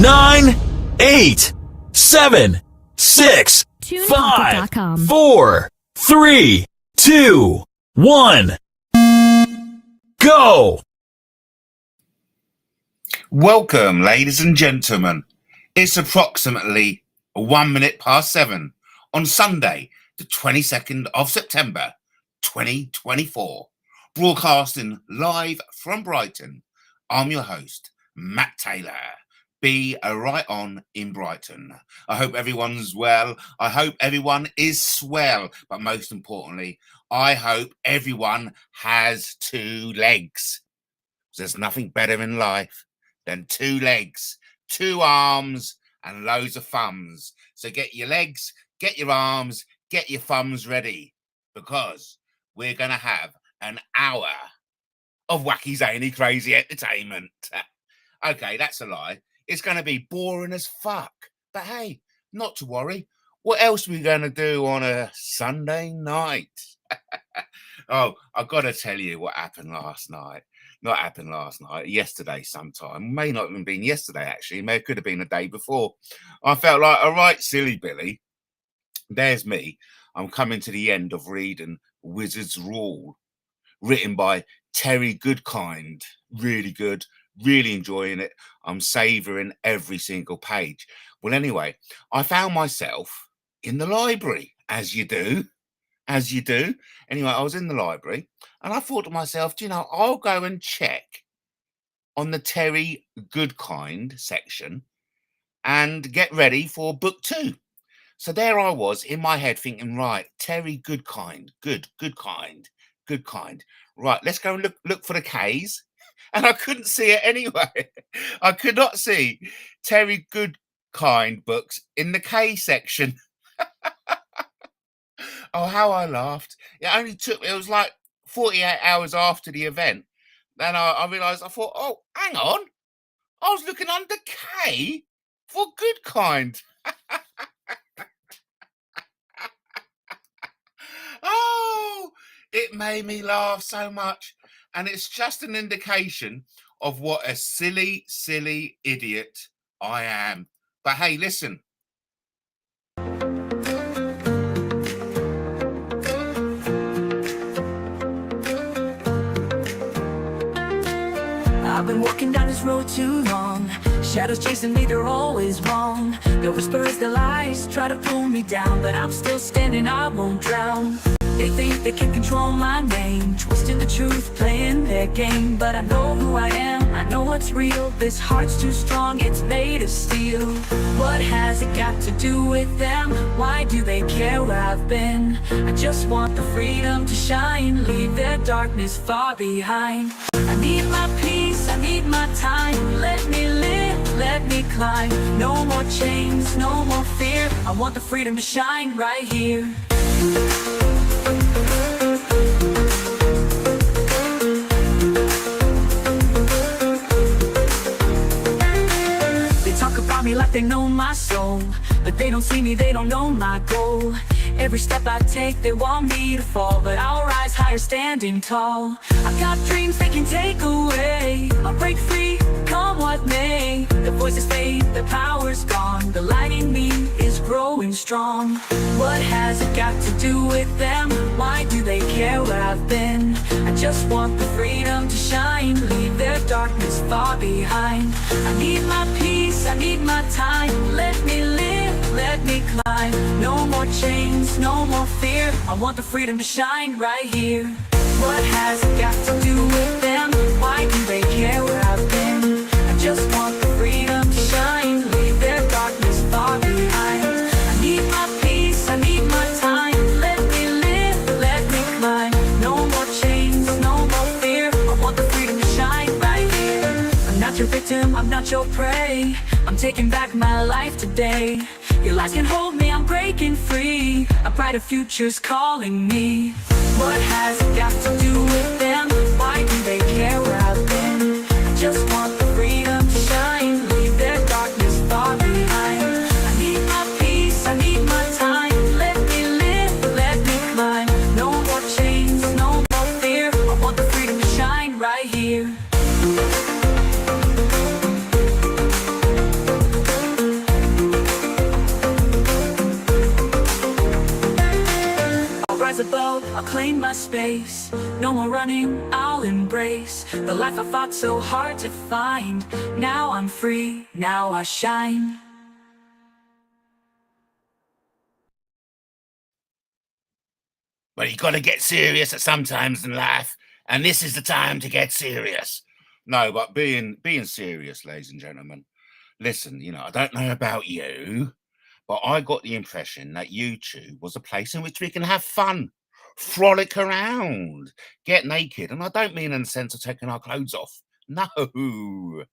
9, 8, 7, 6, 5, 4, 3, 2, 1. Go! Welcome, ladies and gentlemen. It's approximately 1 minute past 7 on Sunday, the 22nd of September, 2024. Broadcasting live from Brighton. I'm your host, Matt Taylor. Be right on in Brighton. I hope everyone's well. I hope everyone is swell. But most importantly, I hope everyone has 2 legs. There's nothing better in life than 2 legs, 2 arms, and loads of thumbs. So get your legs, get your arms, get your thumbs ready, because we're going to have an hour of wacky, zany, crazy entertainment. Okay, that's a lie. It's going to be boring as fuck. But hey, not to worry. What else are we going to do on a Sunday night? Oh, I've got to tell you what happened last night. Not happened last night, yesterday sometime. May not have been yesterday, actually. It could have been a day before. I felt like, all right, silly Billy. There's me. I'm coming to the end of reading Wizard's Rule, written by Terry Goodkind. Really good. Really enjoying it. I'm savouring every single page. Well, anyway, I found myself in the library, as you do. As you do. Anyway, I was in the library and I thought to myself, do you know, I'll go and check on the Terry Goodkind section and get ready for book 2. So there I was in my head thinking, right, Terry Goodkind, Goodkind. Right, let's go and look for the K's. And I couldn't see it anyway. I could not see Terry Goodkind books in the K section. Oh, how I laughed. It was like 48 hours after the event. Then I realised, I thought, oh, hang on. I was looking under K for Goodkind. Oh, it made me laugh so much. And it's just an indication of what a silly, silly idiot I am. But hey, listen. I've been walking down this road too long. Shadows chasing me, they're always wrong. The whispers, the lies try to pull me down, but I'm still standing, I won't drown. They think they can control my name, twisting the truth, playing their game. But I know who I am, I know what's real. This heart's too strong, it's made of steel. What has it got to do with them? Why do they care where I've been? I just want the freedom to shine, leave their darkness far behind. I need my peace, I need my time. Let me live, let me climb. No more chains, no more fear. I want the freedom to shine right here. They talk about me like they know my soul, but they don't see me, they don't know my goal. Every step I take, they want me to fall, but I'll rise higher standing tall. I've got dreams they can take away. I'll break free, come what may. The voices fade, the power's gone. The light in me is growing strong. What has it got to do with them? Why do they care where I've been? I just want the freedom to shine, leave their darkness far behind. I need my peace, I need my time. Let me live, let me climb. No more chains, no more fear. I want the freedom to shine right here. What has it got to do with them? Why do they care where I've been? I just want the freedom to shine, leave their darkness far behind. I need my peace, I need my time. Let me live, let me climb. No more chains, no more fear. I want the freedom to shine right here. I'm not your victim, I'm not your prey. I'm taking back my life today. Your lies can hold me, I'm breaking free. A brighter future's calling me. What has it got to do with them? Why do they care where I've been? I just want the freedom to shine, leave their darkness far behind. I need my peace, I need my time. Let me live, let me climb. No more chains, no more fear. I want the freedom to shine right here. rise above, I'll claim my space. No more running, I'll embrace the life I fought so hard to find. Now I'm free, now I shine. But you gotta get serious at sometimes in life, and this is the time to get serious. No, but being serious, ladies and gentlemen. Listen, you know, I don't know about you, but I got the impression that YouTube was a place in which we can have fun, frolic around, get naked. And I don't mean in the sense of taking our clothes off. No. In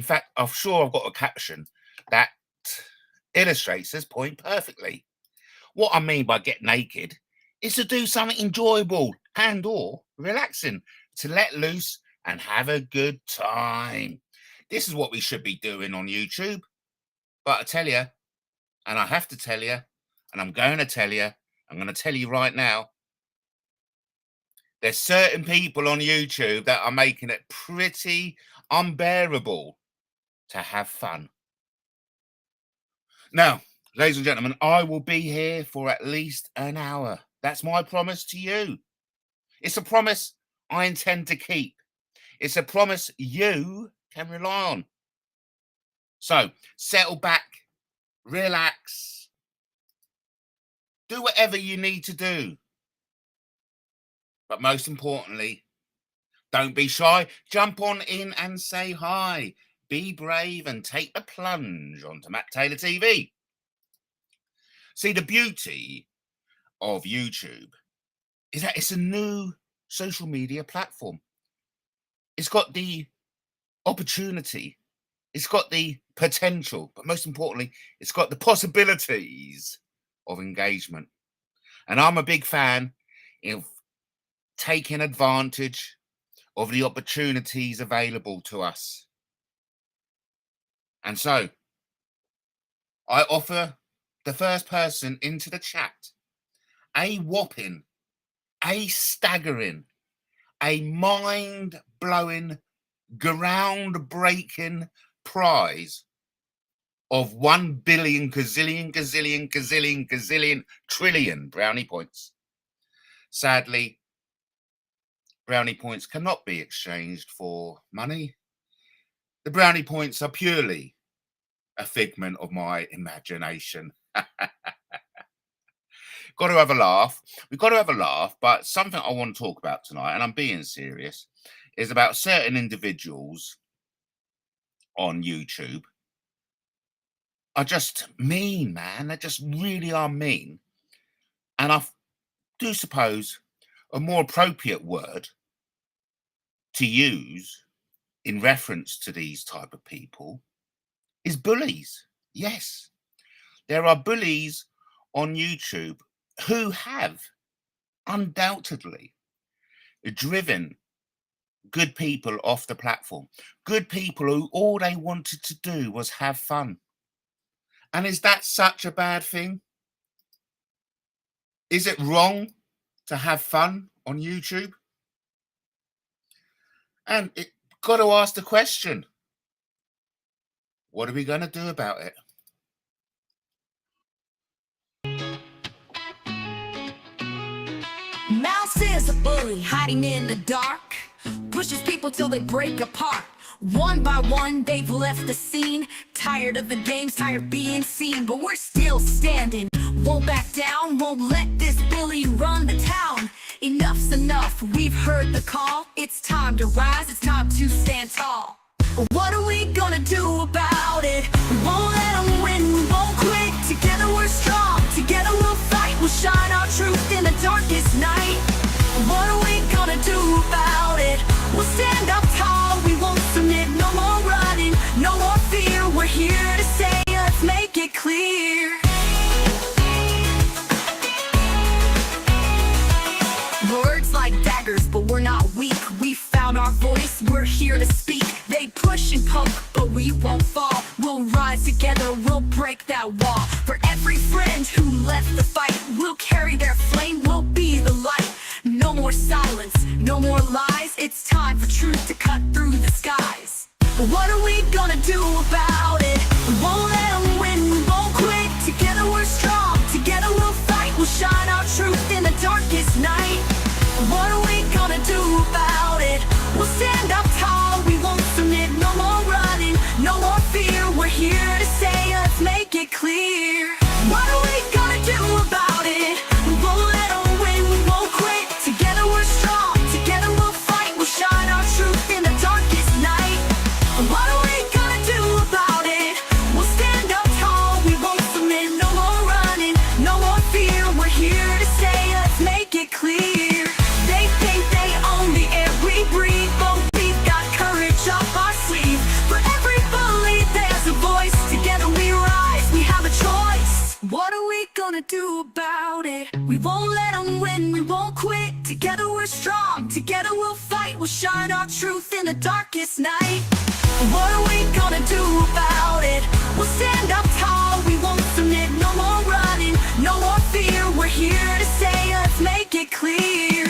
fact, I'm sure I've got a caption that illustrates this point perfectly. What I mean by get naked is to do something enjoyable and or relaxing, to let loose and have a good time. This is what we should be doing on YouTube. But I tell you, and I have to tell you, and I'm going to tell you right now, there's certain people on YouTube that are making it pretty unbearable to have fun. Now, ladies and gentlemen, I will be here for at least an hour. That's my promise to you. It's a promise I intend to keep. It's a promise you can rely on. So, settle back, relax, do whatever you need to do. But most importantly, don't be shy. Jump on in and say hi. Be brave and take the plunge onto MattTaylorTV. See, the beauty of YouTube is that it's a new social media platform. It's got the opportunity, it's got the potential, but most importantly, it's got the possibilities of engagement. And I'm a big fan of taking advantage of the opportunities available to us. And so, I offer the first person into the chat a whopping, a staggering, a mind-blowing, ground-breaking prize of 1 billion gazillion trillion brownie points. Sadly, brownie points cannot be exchanged for money. The brownie points are purely a figment of my imagination. Got to have a laugh. We've got to have a laugh, but something I want to talk about tonight, and I'm being serious, is about certain individuals on YouTube are just mean, man. They just really are mean. And I do suppose a more appropriate word to use in reference to these type of people is bullies. Yes, there are bullies on YouTube who have undoubtedly driven good people off the platform. Good people who all they wanted to do was have fun. And is that such a bad thing? Is it wrong to have fun on YouTube? And it got to ask the question, what are we going to do about it? Mouse is a bully hiding in the dark, pushes people till they break apart. One by one they've left the scene, tired of the games, tired being seen. But we're still standing, won't back down, won't let this bully run the town. Enough's enough, we've heard the call. It's time to rise, it's time to stand tall. What are we gonna do about it? We won't let them win, we won't quit. Together we're strong, together we'll fight. We'll shine our truth in the darkest night. What are we gonna do about it? We'll stand up tall, we won't submit. No more running, no more fear. We're here to say, let's make it clear. Words like daggers, but we're not weak. We found our voice, we're here to speak. They push and poke, but we won't fall. about it. We won't let them win, we won't quit. Together we're strong, together we'll fight. We'll shine our truth in the darkest night. What are we gonna do about it? We'll stand up tall, we won't submit. No more running, no more fear. We're here to say, let's make it clear.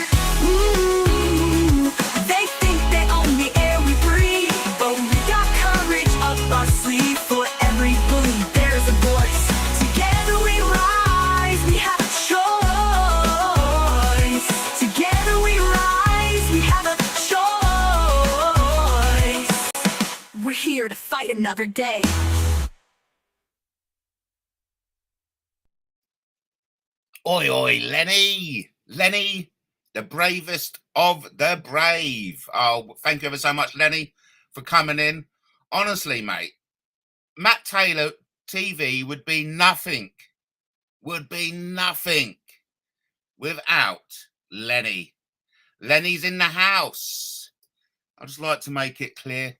They think they own the air we breathe, but we got courage up our sleeve. For every bully there's a voice. Together we rise, we have a choice. Together we rise, we have a choice. We're here to fight another day. Oi, oi, Lenny. Lenny, the bravest of the brave. Oh, thank you ever so much, Lenny, for coming in. Honestly, mate, Matt Taylor TV would be nothing without Lenny. Lenny's in the house. I'd just like to make it clear.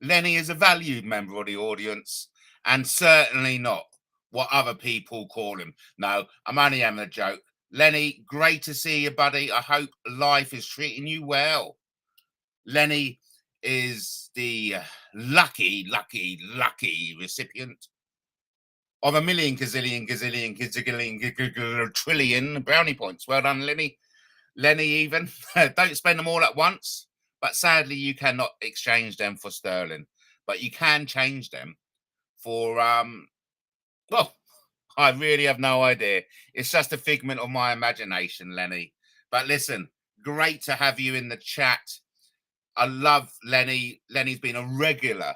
Lenny is a valued member of the audience and certainly not what other people call him. No, I'm only having a joke. Lenny, great to see you, buddy. I hope life is treating you well. Lenny is the lucky recipient of 1,000,000 gazillion trillion brownie points. Well done, Lenny. Lenny, even don't spend them all at once, but sadly you cannot exchange them for sterling, but you can change them for well, I really have no idea. It's just a figment of my imagination, Lenny. But listen, great to have you in the chat. I love Lenny. Lenny's been a regular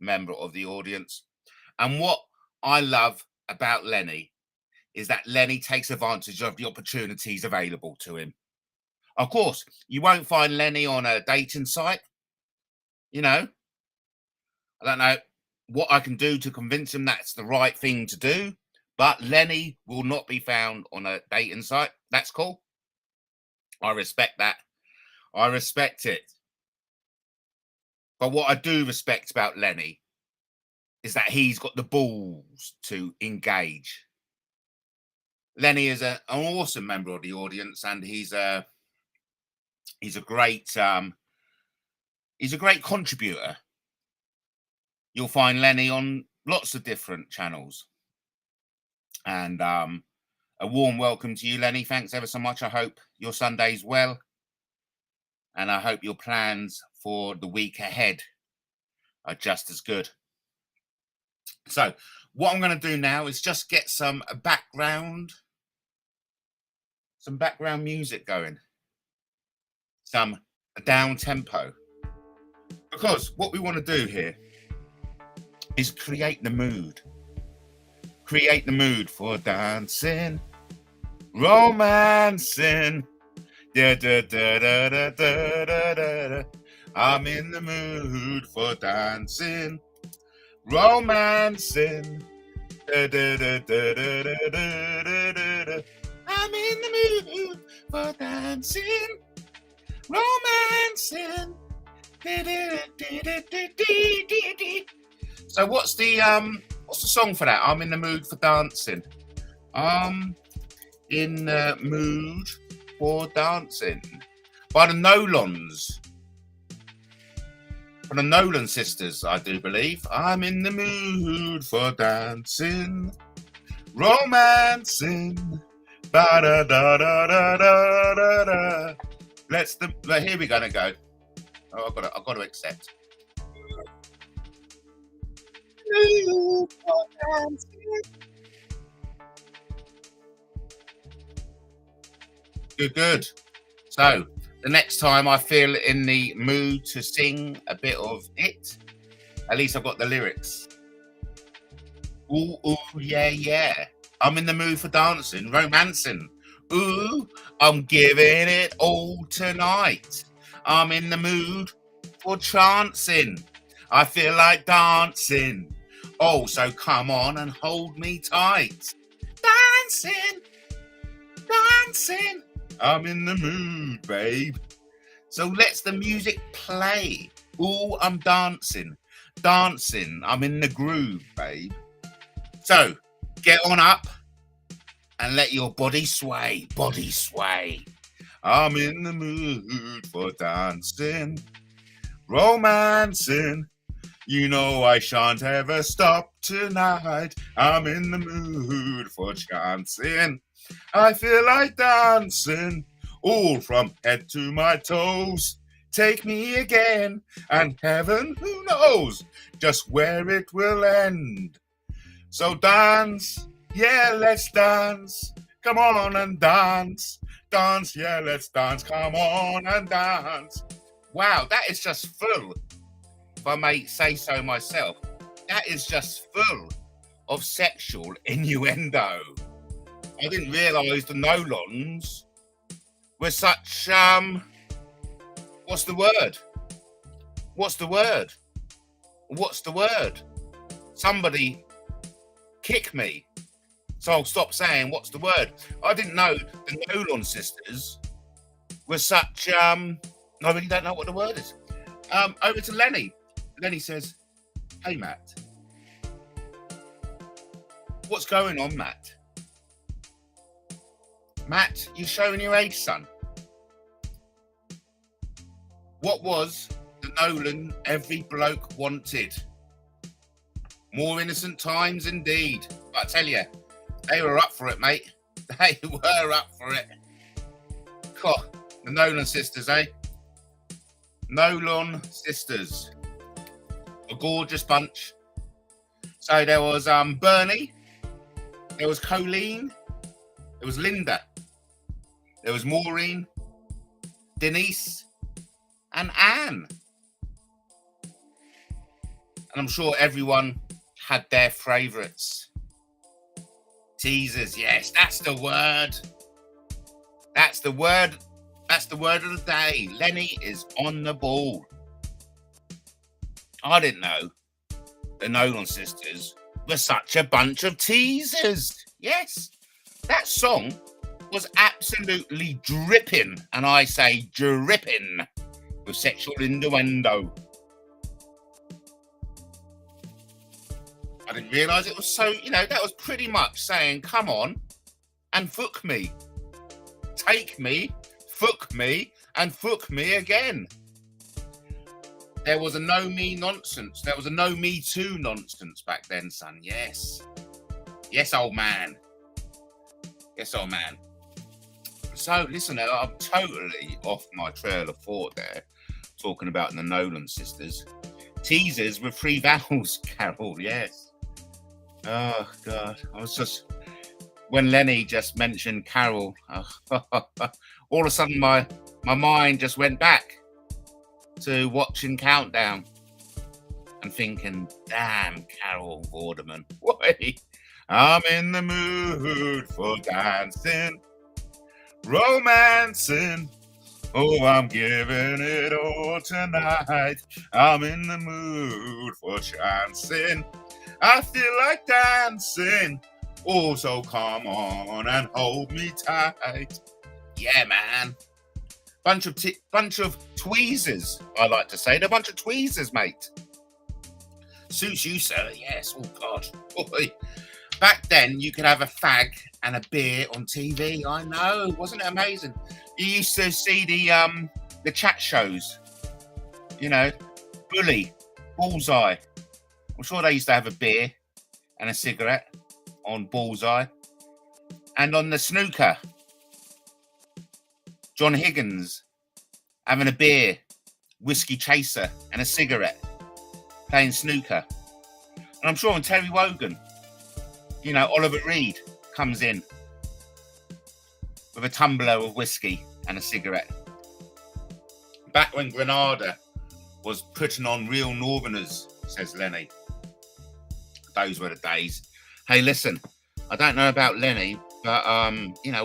member of the audience. And what I love about Lenny is that Lenny takes advantage of the opportunities available to him. Of course, you won't find Lenny on a dating site. You know, I don't know what I can do to convince him that's the right thing to do. But Lenny will not be found on a dating site. That's cool. I respect that. I respect it. But what I do respect about Lenny is that he's got the balls to engage. Lenny is an awesome member of the audience, and he's a great contributor. You'll find Lenny on lots of different channels. And a warm welcome to you, Lenny. Thanks ever so much. I hope your Sunday's well. And I hope your plans for the week ahead are just as good. So what I'm going to do now is just get some background music going. Some down tempo. Because what we want to do here is create the mood. Create the mood for dancing, romancing. Da, da, da, da, da, da, da, da. I'm in the mood for dancing, romancing. Da, da, da, da, da, da, da, da, da. I'm in the mood for dancing, romancing. Da, da, da, da, da, da, da. So what's the song for that? I'm in the mood for dancing. In the mood for dancing. By the Nolans. From the Nolan sisters, I do believe. I'm in the mood for dancing. Romancing. Da da da da da da da da. Here we're gonna go. Oh, I've got to accept. Good. So the next time I feel in the mood to sing a bit of it, at least I've got the lyrics. Ooh, yeah. I'm in the mood for dancing, romancing. Ooh, I'm giving it all tonight. I'm in the mood for chancing. I feel like dancing. Oh, so come on and hold me tight. Dancing. I'm in the mood, babe. So let's the music play. Ooh, I'm dancing. I'm in the groove, babe. So get on up. and let your body sway, body sway. I'm in the mood for dancing, romancing. You know I shan't ever stop tonight. I'm in the mood for chancing. I feel like dancing, all from head to my toes. Take me again, and heaven, who knows just where it will end. So dance, yeah, let's dance. Come on and dance. Dance, yeah, let's dance. Come on and dance. Wow, that is just full, if I may say so myself, that is just full of sexual innuendo. I didn't realise the Nolans were such, what's the word? What's the word? What's the word? Somebody kick me, so I'll stop saying what's the word. I didn't know the Nolan sisters were such, I really don't know what the word is. Over to Lenny. Lenny says, hey, Matt. What's going on, Matt? Matt, you're showing your age, son. What was the Nolan every bloke wanted? More innocent times indeed. But I tell you, they were up for it, mate. They were up for it. God, the Nolan sisters, eh? Nolan sisters. A gorgeous bunch. So there was Bernie, there was Colleen, there was Linda, there was Maureen, Denise, and Anne. And I'm sure everyone had their favourites. Teasers, yes, that's the word. That's the word. That's the word of the day. Lenny is on the ball. I didn't know the Nolan sisters were such a bunch of teasers. Yes, that song was absolutely dripping, and I say dripping, with sexual innuendo. I didn't realise it was so, that was pretty much saying, come on and fuck me. Take me, fuck me, and fuck me again. There was a no me nonsense. There was a no me too nonsense back then, son. Yes. Yes, old man. Yes, old man. So, listen, I'm totally off my trail of thought there, talking about the Nolan sisters. Teasers with 3 vowels, Carol, yes. Oh, God. I was just... When Lenny just mentioned Carol, all of a sudden my mind just went back to watching Countdown and thinking, damn, Carol Vorderman. Wait, I'm in the mood for dancing, romancing. Oh, I'm giving it all tonight. I'm in the mood for chancing. I feel like dancing. Oh, so come on and hold me tight. Yeah, man. Bunch of tweezers, I like to say. They're a bunch of tweezers, mate. Suits you, sir. Yes. Oh, God. Boy. Back then, you could have a fag and a beer on TV. I know. Wasn't it amazing? You used to see the chat shows. Bully, Bullseye. I'm sure they used to have a beer and a cigarette on Bullseye. And on the snooker, John Higgins having a beer, whiskey chaser, and a cigarette, playing snooker. And I'm sure on Terry Wogan, Oliver Reed comes in with a tumbler of whiskey and a cigarette. Back when Granada was putting on real Northerners, says Lenny. Those were the days. Hey, listen, I don't know about Lenny, but,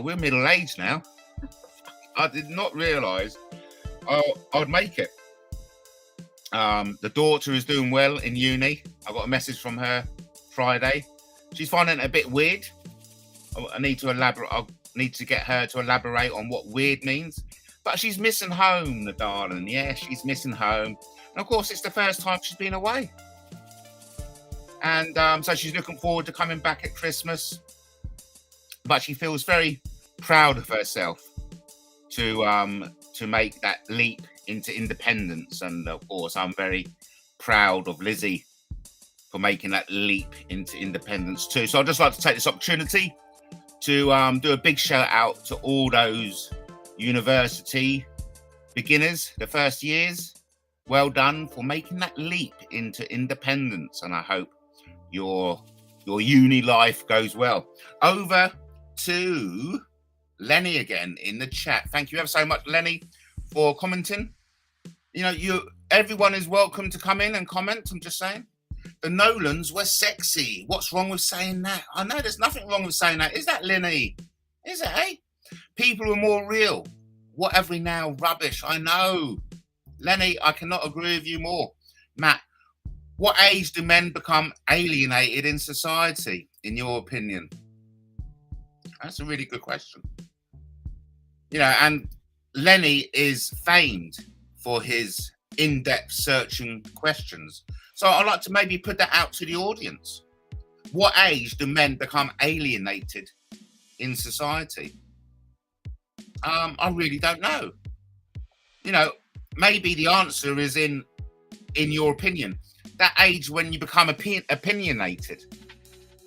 we're middle-aged now. I did not realise I'd make it. The daughter is doing well in uni. I got a message from her Friday. She's finding it a bit weird. I need to elaborate. I need to get her to elaborate on what weird means. But she's missing home, the darling. Yeah, she's missing home. And of course, it's the first time she's been away. And so she's looking forward to coming back at Christmas. but she feels very proud of herself to make that leap into independence. And of course, I'm very proud of Lizzie for making that leap into independence too. So I'd just like to take this opportunity to do a big shout out to all those university beginners, the first years. Well done for making that leap into independence, and I hope your uni life goes well. Over to Lenny again in the chat. Thank you ever so much, Lenny, for commenting. Everyone is welcome to come in and comment. I'm just saying. The Nolans were sexy. What's wrong with saying that? I know there's nothing wrong with saying that. Is that, Lenny? Is it, eh? People are more real. What have we now? Rubbish. I know. Lenny, I cannot agree with you more. Matt, what age do men become alienated in society, in your opinion? That's a really good question. And Lenny is famed for his in-depth searching questions. So I'd like to maybe put that out to the audience. What age do men become alienated in society? I really don't know. Maybe the answer is in your opinion. That age when you become opinionated.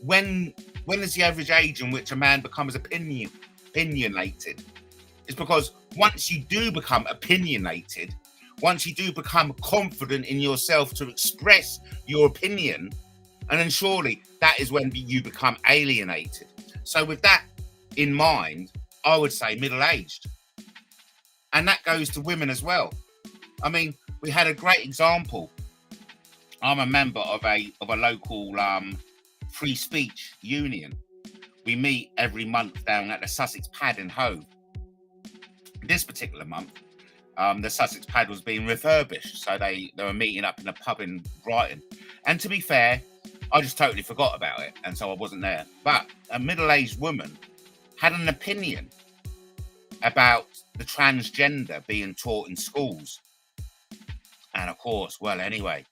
When is the average age in which a man becomes opinionated? It's because once you do become opinionated, once you do become confident in yourself to express your opinion, and then surely that is when you become alienated. So with that in mind, I would say middle-aged. And that goes to women as well. I mean, we had a great example. I'm a member of a local free speech union. We meet every month down at the Sussex Pad in Hove. This particular month, the Sussex Pad was being refurbished, so they were meeting up in a pub in Brighton. And to be fair, I just totally forgot about it, and so I wasn't there. But a middle-aged woman had an opinion about the transgender being taught in schools. And of course, well, anyway,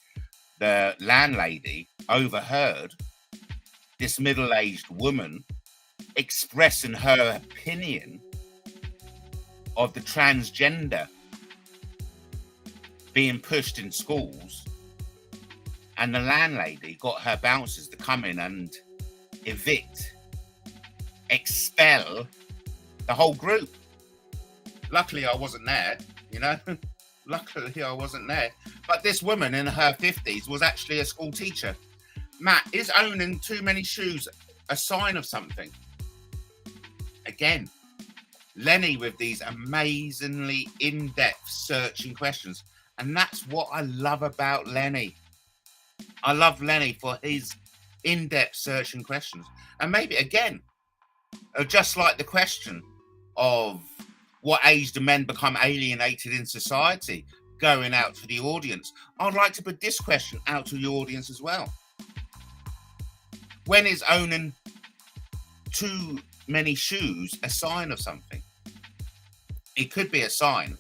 the landlady overheard this middle-aged woman expressing her opinion of the transgender being pushed in schools, and the landlady got her bouncers to come in and expel the whole group. Luckily, I wasn't there, Luckily, I wasn't there. But this woman in her 50s was actually a school teacher. Matt, is owning too many shoes a sign of something? Again, Lenny with these amazingly in-depth searching questions. And that's what I love about Lenny. I love Lenny for his in-depth searching questions. And maybe, again, just like the question of what age do men become alienated in society, going out to the audience, I'd like to put this question out to the audience as well. When is owning too many shoes a sign of something? It could be a sign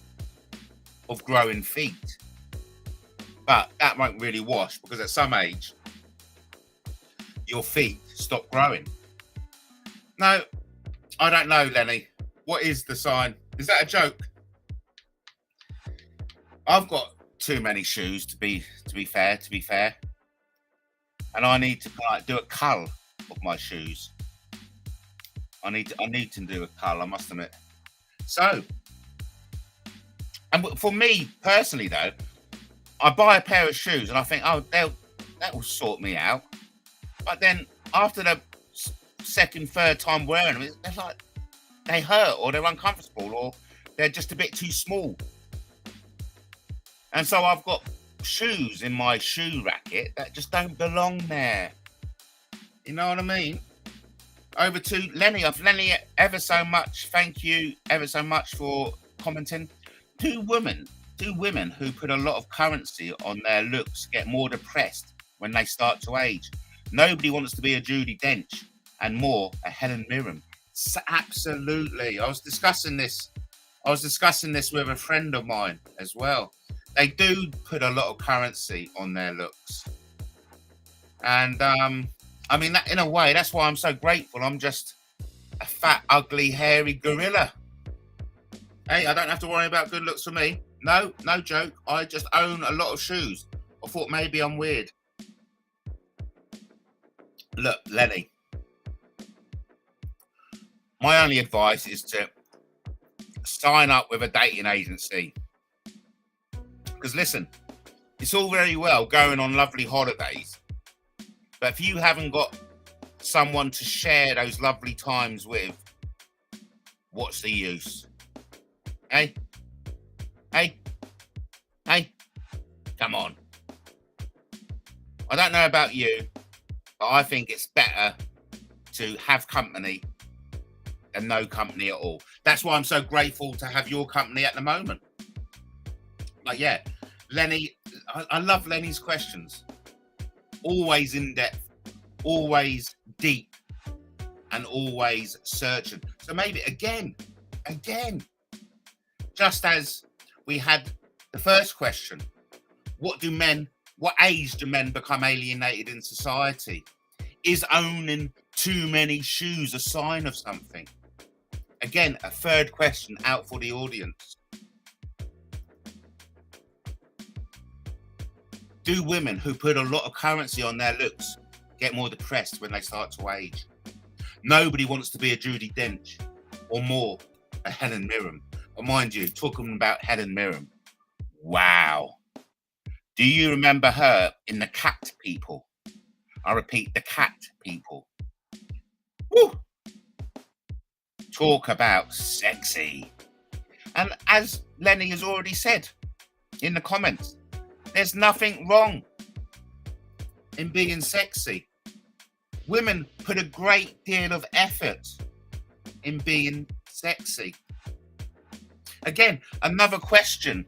of growing feet, but that won't really wash, because at some age your feet stop growing. No, I don't know, Lenny. What is the sign? Is that a joke? I've got too many shoes to be fair, and I need to do a cull of my shoes. I need to do a cull, I must admit. So, and for me personally though, I buy a pair of shoes and I think, oh, that will sort me out. But then after the second, third time wearing them, they're like, they hurt, or they're uncomfortable, or they're just a bit too small. And so I've got shoes in my shoe racket that just don't belong there. You know what I mean? Over to Lenny. Lenny, ever so much. Thank you ever so much for commenting. Two women who put a lot of currency on their looks get more depressed when they start to age. Nobody wants to be a Judi Dench, and more a Helen Mirren. So absolutely. I was discussing this with a friend of mine as well. They do put a lot of currency on their looks. And I mean, that, in a way, that's why I'm so grateful. I'm just a fat, ugly, hairy gorilla. Hey, I don't have to worry about good looks for me. No, no joke. I just own a lot of shoes. I thought maybe I'm weird. Look, Lenny, my only advice is to sign up with a dating agency. Because listen, it's all very well going on lovely holidays, but if you haven't got someone to share those lovely times with, what's the use? Hey? Hey? Hey? Come on. I don't know about you, but I think it's better to have company than no company at all. That's why I'm so grateful to have your company at the moment. But yeah, Lenny, I love Lenny's questions. Always in depth, always deep, and always searching. So maybe again, just as we had the first question, what age do men become alienated in society? Is owning too many shoes a sign of something? Again, a third question out for the audience. Do women who put a lot of currency on their looks get more depressed when they start to age? Nobody wants to be a Judi Dench or more a Helen Mirren. But mind you, talking about Helen Mirren, wow. Do you remember her in The Cat People? I repeat, The Cat People. Woo! Talk about sexy. And as Lenny has already said in the comments, there's nothing wrong in being sexy. Women put a great deal of effort in being sexy. Again, another question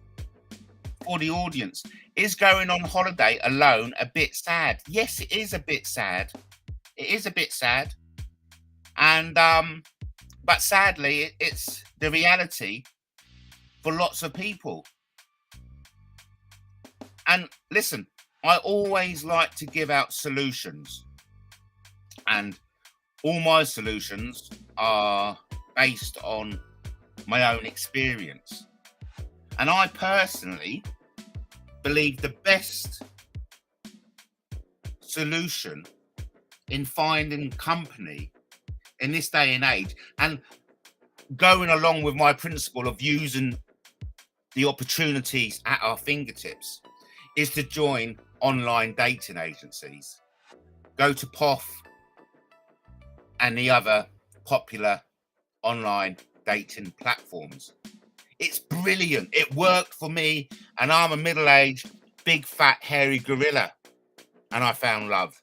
for the audience. Is going on holiday alone a bit sad? Yes, it is a bit sad. It is a bit sad. And, but sadly, it's the reality for lots of people. And listen, I always like to give out solutions. And all my solutions are based on my own experience. And I personally believe the best solution in finding company in this day and age, and going along with my principle of using the opportunities at our fingertips, is to join online dating agencies. Go to POF and the other popular online dating platforms. It's brilliant. It worked for me, and I'm a middle-aged, big, fat, hairy gorilla, and I found love.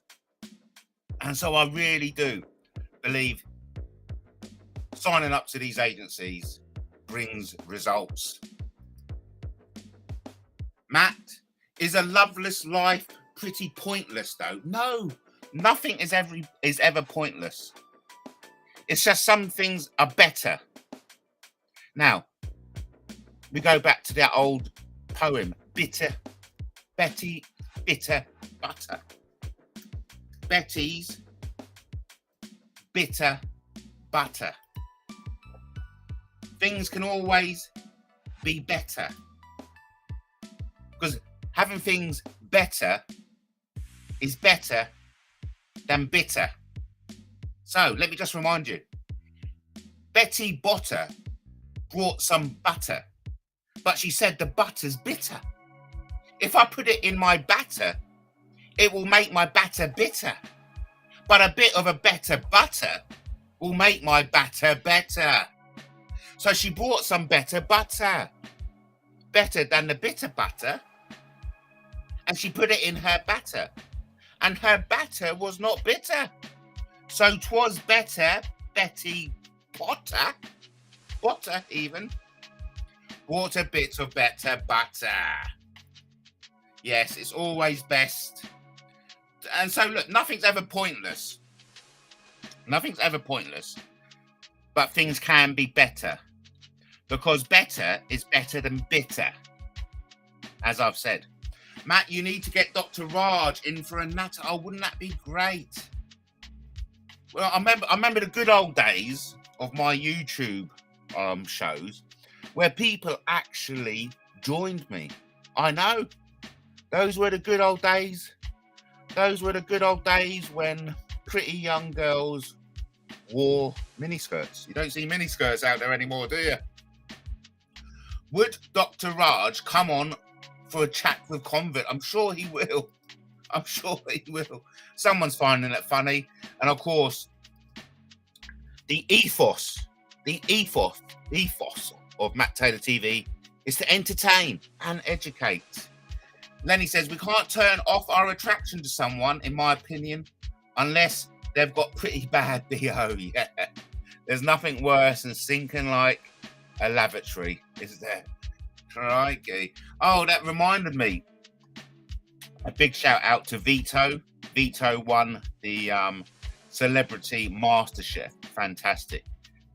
And so I really do believe signing up to these agencies brings results. Matt, is a loveless life pretty pointless though? No, nothing is ever pointless. It's just some things are better. Now, we go back to that old poem, Betty, bitter butter. Betty's bitter butter. Things can always be better, because having things better is better than bitter. So let me just remind you, Betty Botter brought some butter, but she said the butter's bitter. If I put it in my batter, it will make my batter bitter. But a bit of a better butter will make my batter better. So she brought some better butter, better than the bitter butter, and she put it in her batter. And her batter was not bitter. So 'twas better Betty Botter even, brought a bit of better butter. Yes, it's always best. And so look, nothing's ever pointless. Nothing's ever pointless. But things can be better. Because better is better than bitter. As I've said. Matt, you need to get Dr. Raj in for a natter. Oh, wouldn't that be great? Well, I remember the good old days of my YouTube shows where people actually joined me. I know. Those were the good old days. Those were the good old days when pretty young girls wore miniskirts. You don't see miniskirts out there anymore, do you? Would Dr. Raj come on for a chat with Convict? I'm sure he will. I'm sure he will. Someone's finding it funny. And of course, the ethos of Matt Taylor TV is to entertain and educate. Lenny says, we can't turn off our attraction to someone, in my opinion, unless they've got pretty bad BO. Yeah. There's nothing worse than sinking like a lavatory, is there? Crikey. Oh, that reminded me. A big shout out to Vito. Vito won the Celebrity MasterChef. Fantastic.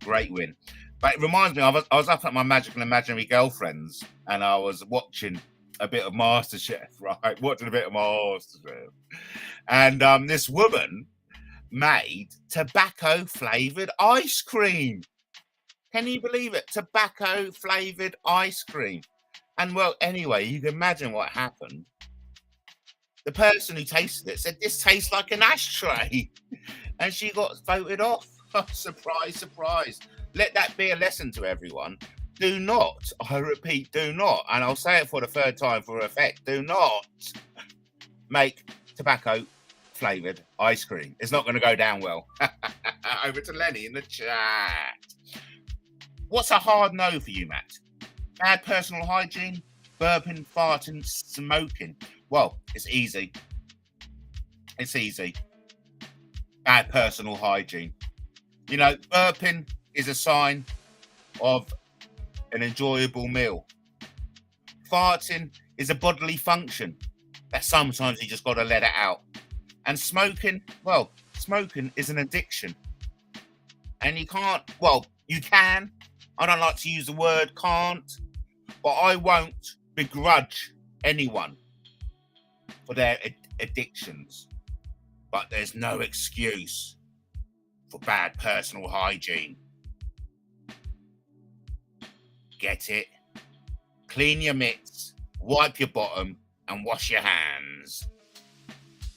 Great win. But it reminds me, I was up at my Magical Imaginary Girlfriends and I was watching a bit of MasterChef, right? Watching a bit of MasterChef. And this woman made tobacco-flavoured ice cream. Can you believe it? Tobacco-flavoured ice cream. And, well, anyway, you can imagine what happened. The person who tasted it said, this tastes like an ashtray. And she got voted off. Surprise, surprise. Let that be a lesson to everyone. Do not, I repeat, do not, and I'll say it for the third time for effect, do not make tobacco-flavoured ice cream. It's not going to go down well. Over to Lenny in the chat. What's a hard no for you, Matt? Bad personal hygiene, burping, farting, smoking. Well, it's easy. It's easy. Bad personal hygiene. You know, burping is a sign of an enjoyable meal. Farting is a bodily function that sometimes you just got to let it out. And smoking, well, smoking is an addiction. And you can't, well, you can. I don't like to use the word can't, but I won't begrudge anyone for their addictions. But there's no excuse for bad personal hygiene. Get it? Clean your mitts, wipe your bottom, and wash your hands.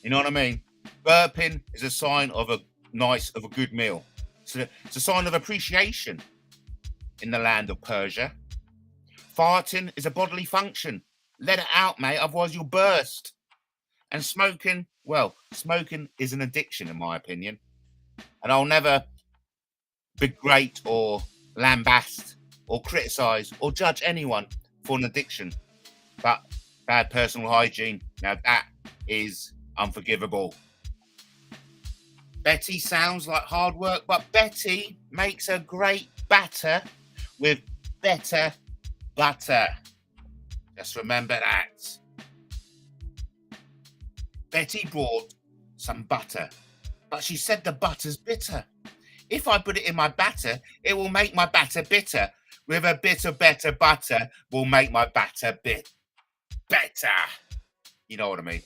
You know what I mean? Burping is a sign of a good meal. So it's a sign of appreciation in the land of Persia. Farting is a bodily function. Let it out, mate, otherwise you'll burst. And smoking, well, smoking is an addiction, in my opinion. And I'll never begrate or lambast or criticise or judge anyone for an addiction. But bad personal hygiene, now that is unforgivable. Betty sounds like hard work, but Betty makes a great batter with better butter. Just remember that. Betty brought some butter, but she said the butter's bitter. If I put it in my batter, it will make my batter bitter. With a bit of better butter will make my batter bit better. You know what I mean?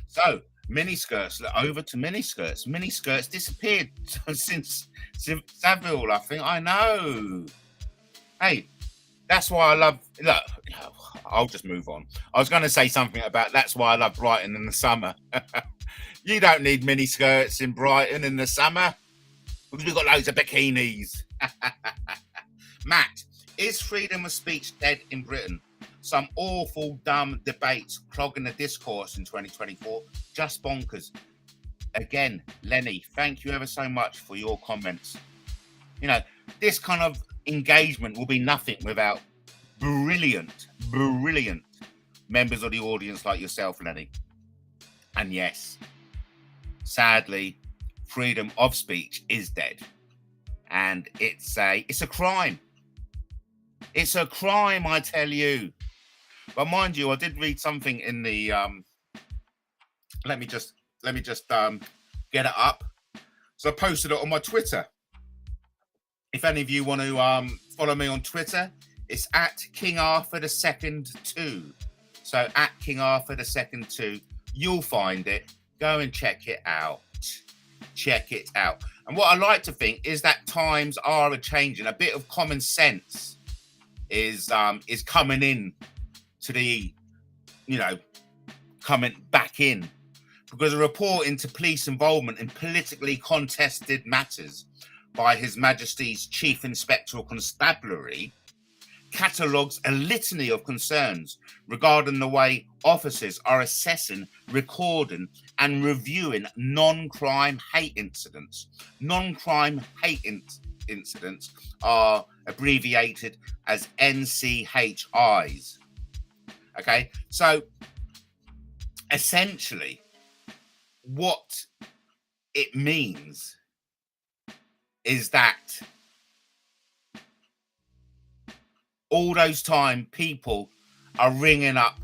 So, miniskirts, over to miniskirts. Miniskirts disappeared since Savile, I think. I know. Hey, that's why I love... Look, I'll just move on. I was going to say something about that's why I love Brighton in the summer. You don't need miniskirts in Brighton in the summer because we've got loads of bikinis. Matt, is freedom of speech dead in Britain? Some awful, dumb debates clogging the discourse in 2024. Just bonkers. Again, Lenny, thank you ever so much for your comments. You know, this kind of engagement will be nothing without brilliant members of the audience like yourself, Lenny. And yes, sadly, freedom of speech is dead. And it's a crime. It's a crime, I tell you. But mind you, I did read something in the let me just get it up. So I posted it on my Twitter. If any of you want to follow me on Twitter, it's at King Arthur II 2. So at King Arthur II 2, you'll find it. Go and check it out. check it out. And what I like to think is that times are a changing. A bit of common sense is coming in to the, coming back in, because a report into police involvement in politically contested matters by His Majesty's Chief Inspector of Constabulary catalogues a litany of concerns regarding the way officers are assessing, recording and reviewing non-crime hate incidents. Non-crime hate incidents are abbreviated as NCHIs. Okay, so essentially what it means is that all those time people are ringing up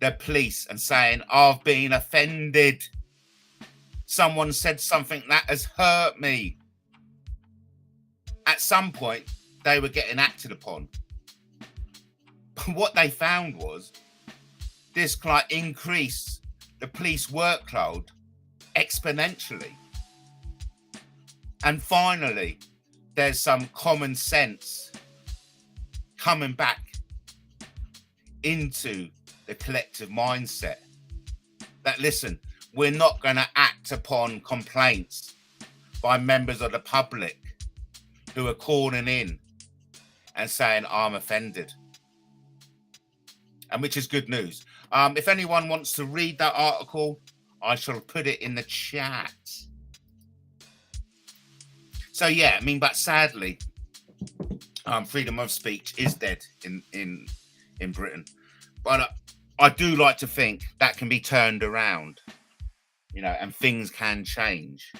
the police and saying, I've been offended. Someone said something that has hurt me. At some point, they were getting acted upon. But what they found was this increased the police workload exponentially. And finally, there's some common sense coming back into the collective mindset that, listen, we're not going to act upon complaints by members of the public who are calling in and saying, I'm offended. And which is good news. If anyone wants to read that article, I shall put it in the chat. So, yeah, but sadly, freedom of speech is dead in Britain. But I do like to think that can be turned around, and things can change.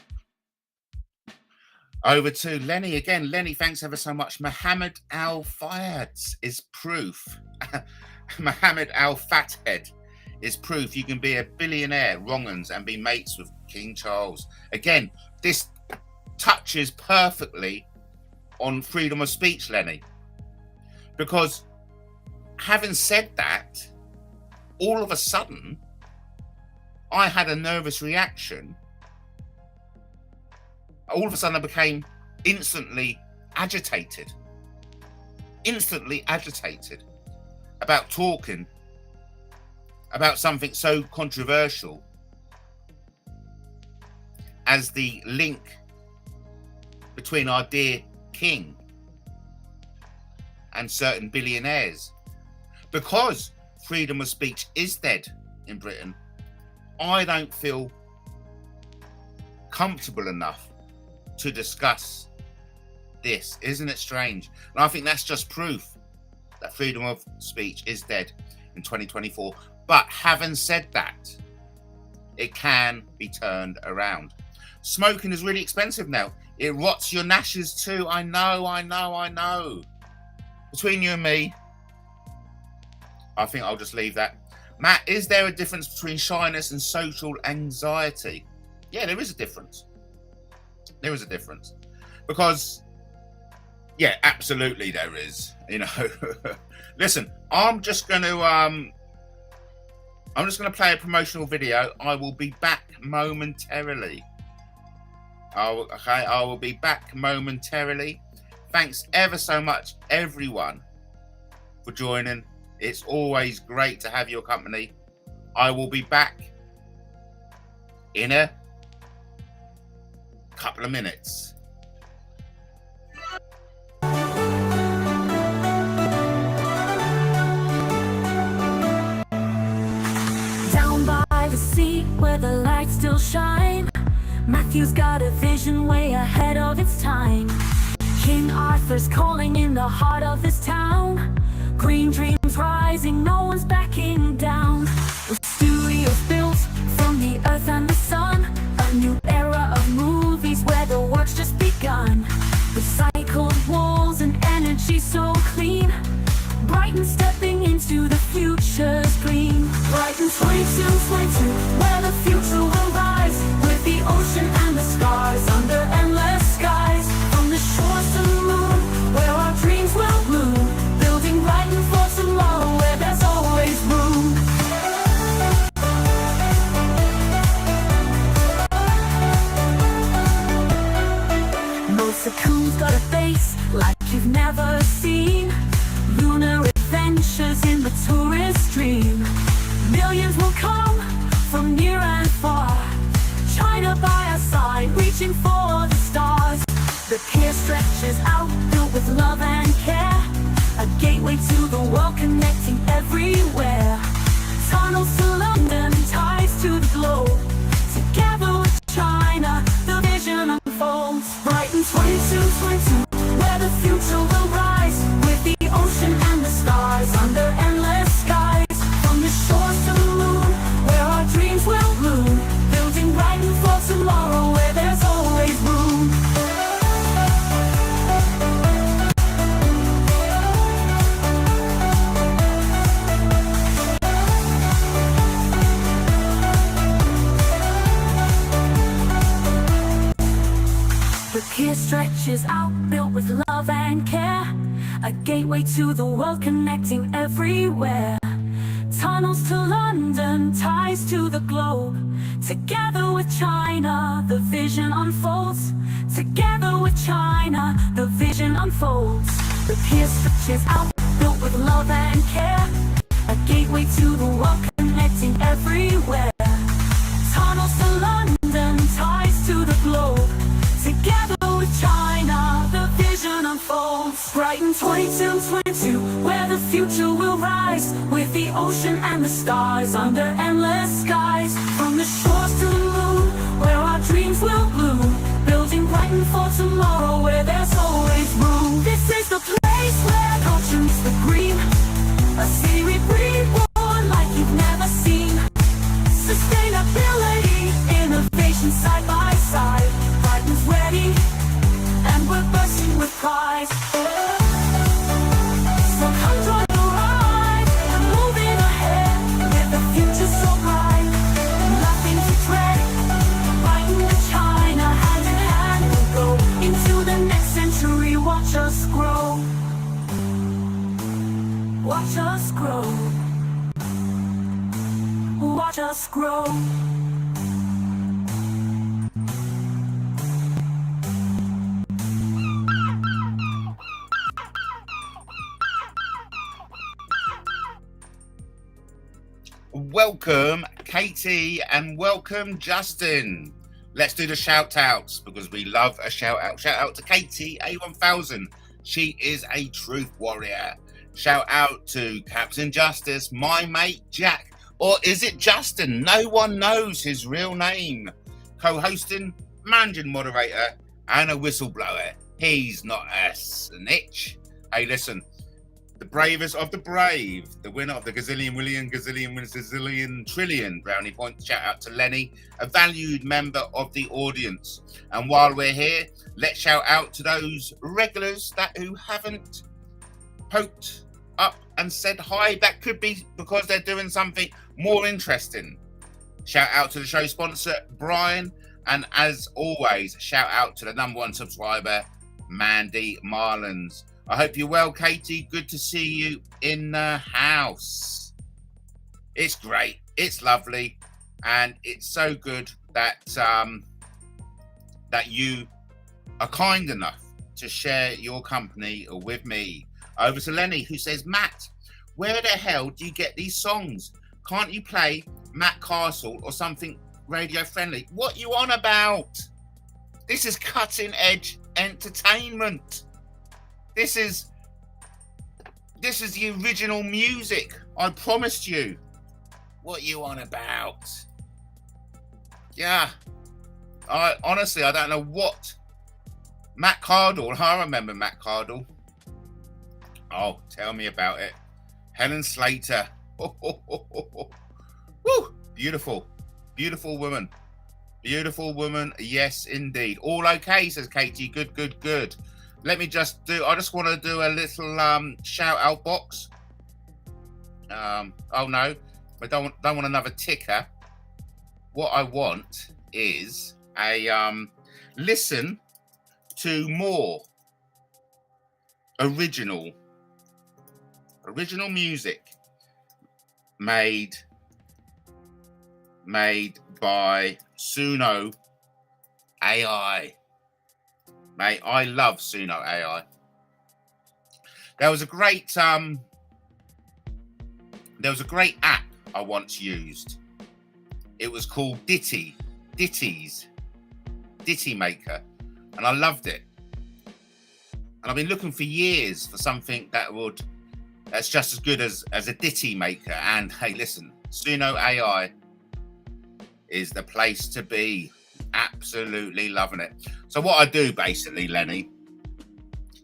Over to Lenny again. Lenny, thanks ever so much. Mohammed Al-Fayyad is proof. Mohammed Al-Fathead is proof you can be a billionaire, wrong-uns, and be mates with King Charles. Again, this touches perfectly on freedom of speech, Lenny. Because having said that, all of a sudden, I had a nervous reaction. All of a sudden, I became instantly agitated about talking about something so controversial as the link between our dear king and certain billionaires. Because freedom of speech is dead in Britain, I don't feel comfortable enough to discuss this. Isn't it strange? And I think that's just proof that freedom of speech is dead in 2024. But having said that, it can be turned around. Smoking is really expensive now. It rots your nashes too. I know. Between you and me, I think I'll just leave that. Matt, is there a difference between shyness and social anxiety? Yeah, there is a difference. Because, yeah, absolutely there is. Listen, I'm just going to play a promotional video. I will be back momentarily. I will be back momentarily. Thanks ever so much, everyone, for joining. It's always great to have your company. I will be back in a couple of minutes. Down by the sea where the lights still shine, Matthew's got a vision way ahead of its time. King Arthur's calling in the heart of this town. Green dreams rising, no one's backing down. With studios built from the earth and the sun, a new era of movies where the work's just begun. Recycled walls and energy so clean. Brighton stepping into the future's green. Brighton 2222, where the future will rise, with the ocean and the stars under endless skies. From the shores to the moon, where our dreams will bloom. Building Brighton for tomorrow, where there's always room. you've never seen. Lunar adventures in the tourist dream. Millions will come from near and far. China by our side, reaching for the stars. The pier stretches out, built with love and care. A gateway to the world, connecting everywhere. Tunnels to London, ties to the globe. Together with China, the vision unfolds. Brighton 2222, where the future will rise. With the ocean and the stars under endless skies. From the shores to the moon, where our dreams will bloom. Building Brighton for tomorrow, where there's always room. The pier stretches out, built with love and care. A gateway to the world, connecting everywhere. Tunnels to London, ties to the globe. Together with China, the vision unfolds. Together with China, the vision unfolds. The pier stretches out, built with love and care. A gateway to the world, connecting everywhere. Tunnels to London, ties to the globe. Together with China, the vision unfolds. Brighton 2222, where the future will rise. With the ocean and the stars under endless skies. From the shores to the moon, where our dreams will bloom. Building Brighton for tomorrow, where there's always room. This is the place where culture meets the green. A city we breathe, born like you've never seen. Sustainability, innovation side by side. Brighton's ready, and we're bursting with pride. So come join the ride, we're moving ahead, with the future so bright. Nothing to dread, Brighton to China, hand in hand we'll go. Into the next century, watch us grow. Watch us grow. Watch us grow. Welcome, Katie, and welcome, Justin. Let's do the shout outs because we love a shout out. Shout out to Katie, A1000. She is a truth warrior. Shout out to Captain Justice, my mate Jack. Or is it Justin? No one knows his real name. Co-hosting, managing moderator, and a whistleblower. He's not a snitch. Hey, listen. The bravest of the brave, the winner of the gazillion trillion brownie points. Shout out to Lenny, a valued member of the audience. And while we're here, let's shout out to those regulars who haven't poked up and said hi. That could be because they're doing something more interesting. Shout out to the show sponsor, Brian. And as always, shout out to the #1 subscriber, Mandy Marlins. I hope you're well, Katie. Good to see you in the house. It's great. It's lovely. And it's so good that that you are kind enough to share your company with me. Over to Lenny, who says, Matt, where the hell do you get these songs? Can't you play Matt Castle or something radio friendly? What you on about? This is cutting edge entertainment. This is the original music. I promised you. What you on about? Yeah. I don't know what. Matt Cardle. I remember Matt Cardle. Oh, tell me about it. Helen Slater. Woo! Beautiful. Beautiful woman. Beautiful woman. Yes, indeed. All okay, says Katie. Good, good, good. I just want to do a little shout out box. Oh no, I don't want another ticker. What I want is a listen to more original music made by Suno AI. Mate, I love Suno AI. There was a great app I once used. It was called Ditty Maker, and I loved it. And I've been looking for years for something that's just as good as a Ditty Maker. And hey, listen, Suno AI is the place to be. Absolutely loving it. So what I do basically, Lenny,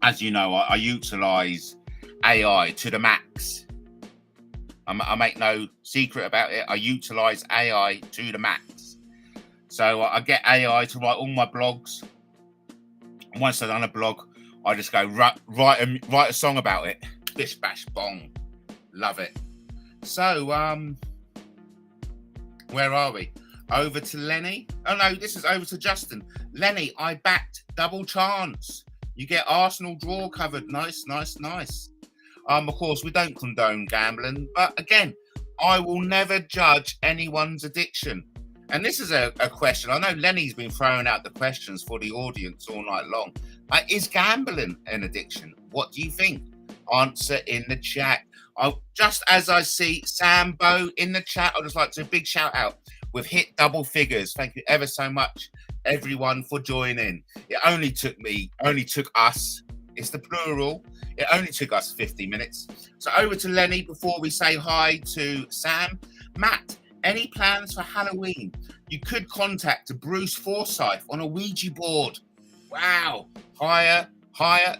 as you know, I utilize AI to the max. I make no secret about it. I utilize AI to the max. So I get AI to write all my blogs. And once I've done a blog, I just go write a song about it. Bish bash bong. Love it. So where are we? Over to Lenny. Oh no, this is over to Justin. Lenny, I backed double chance. You get Arsenal draw covered. Nice. Of course, we don't condone gambling, but again, I will never judge anyone's addiction. And this is a question. I know Lenny's been throwing out the questions for the audience all night long. Is gambling an addiction? What do you think? Answer in the chat. Just as I see Sambo in the chat, I'd just like to big shout out. We've hit double figures. Thank you ever so much, everyone, for joining. It only took us, it's the plural, it only took us 50 minutes. So over to Lenny before we say hi to Sam. Matt, any plans for Halloween? You could contact Bruce Forsyth on a Ouija board. Wow. Higher,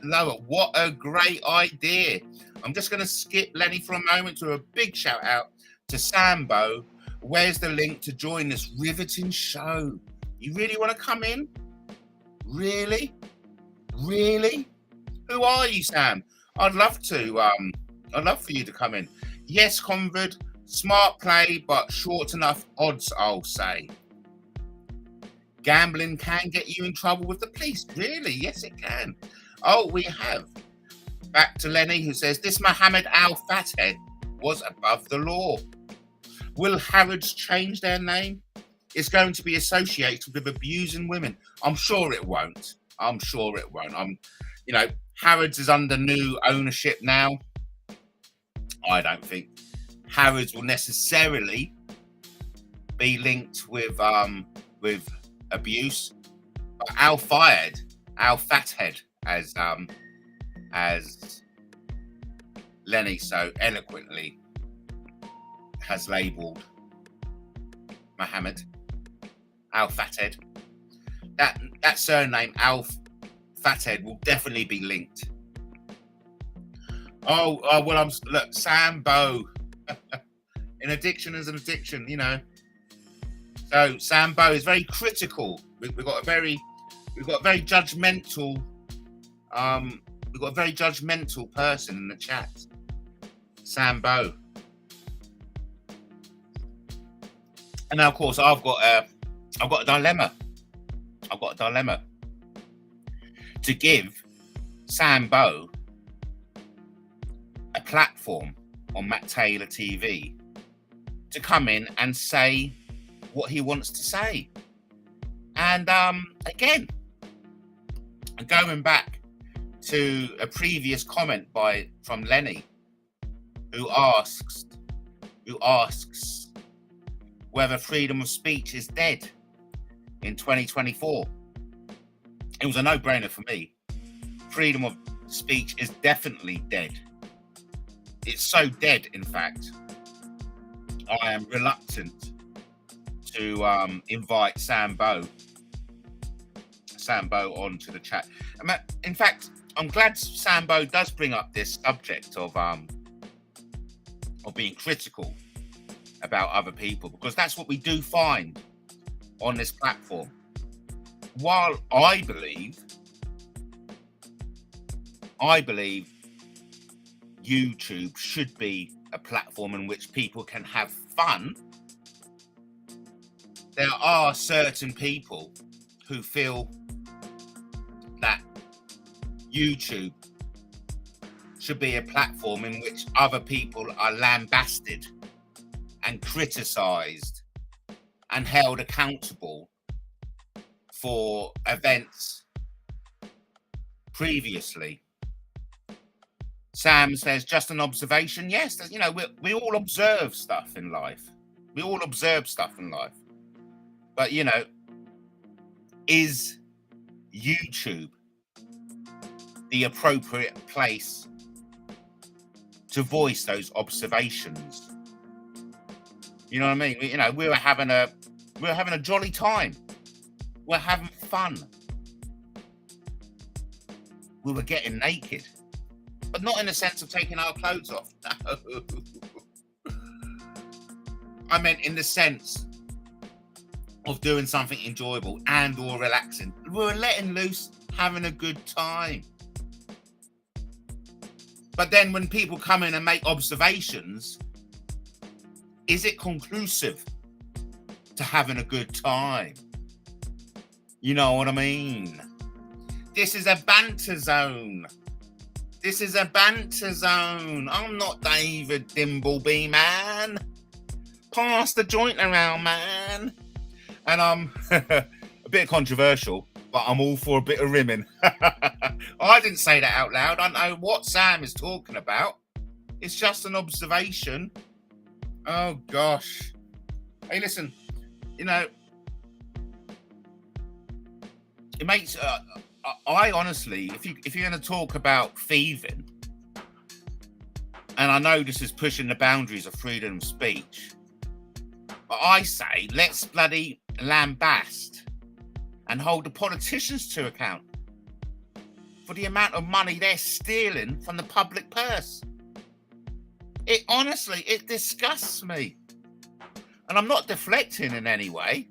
lower. What a great idea. I'm just going to skip Lenny for a moment to a big shout out to Sambo. Where's the link to join this riveting show? You really want to come in? Really? Who are you, Sam? I'd love for you to come in. Yes, Convert, smart play, but short enough odds, I'll say. Gambling can get you in trouble with the police. Really? Yes, it can. Oh, we have. Back to Lenny, who says, this Mohammed Al Fathead was above the law. Will Harrods change their name? It's going to be associated with abusing women. I'm sure it won't. Harrods is under new ownership now. I don't think Harrods will necessarily be linked with abuse. But Al Fathead, as Lenny so eloquently has labelled Mohammed Al Fathead. That surname Al Fathead will definitely be linked. Look, Sambo. An addiction is an addiction, you know. So Sambo is very critical. We've got a very judgmental. We've got a very judgmental person in the chat. Sambo. And now, of course, I've got a dilemma. To give Sambo a platform on MattTaylorTV to come in and say what he wants to say. And again, going back to a previous comment from Lenny, who asks whether freedom of speech is dead in 2024. It was a no-brainer for me. Freedom of speech is definitely dead. It's so dead, in fact, I am reluctant to invite Sambo onto the chat. In fact, I'm glad Sambo does bring up this subject of being critical about other people, because that's what we do find on this platform. While I believe YouTube should be a platform in which people can have fun, there are certain people who feel that YouTube should be a platform in which other people are lambasted and criticized and held accountable for events previously. Sam says, just an observation. Yes, you know, we all observe stuff in life. We all observe stuff in life. But, you know, is YouTube the appropriate place to voice those observations? You know what I mean? You know, we were having a jolly time. We're having fun. We were getting naked, but not in the sense of taking our clothes off. No. I meant in the sense of doing something enjoyable and or relaxing. We were letting loose, having a good time. But then when people come in and make observations, is it conclusive to having a good time? You know what I mean? This is a banter zone. This is a banter zone. I'm not David Dimbleby, man. Pass the joint around, man. And I'm a bit controversial, but I'm all for a bit of rimming. I didn't say that out loud. I know what Sam is talking about. It's just an observation. Oh, gosh. Hey, listen, you know, it makes... I honestly, if you're going to talk about thieving, and I know this is pushing the boundaries of freedom of speech, but I say let's bloody lambast and hold the politicians to account for the amount of money they're stealing from the public purse. It honestly, it disgusts me. And I'm not deflecting in any way.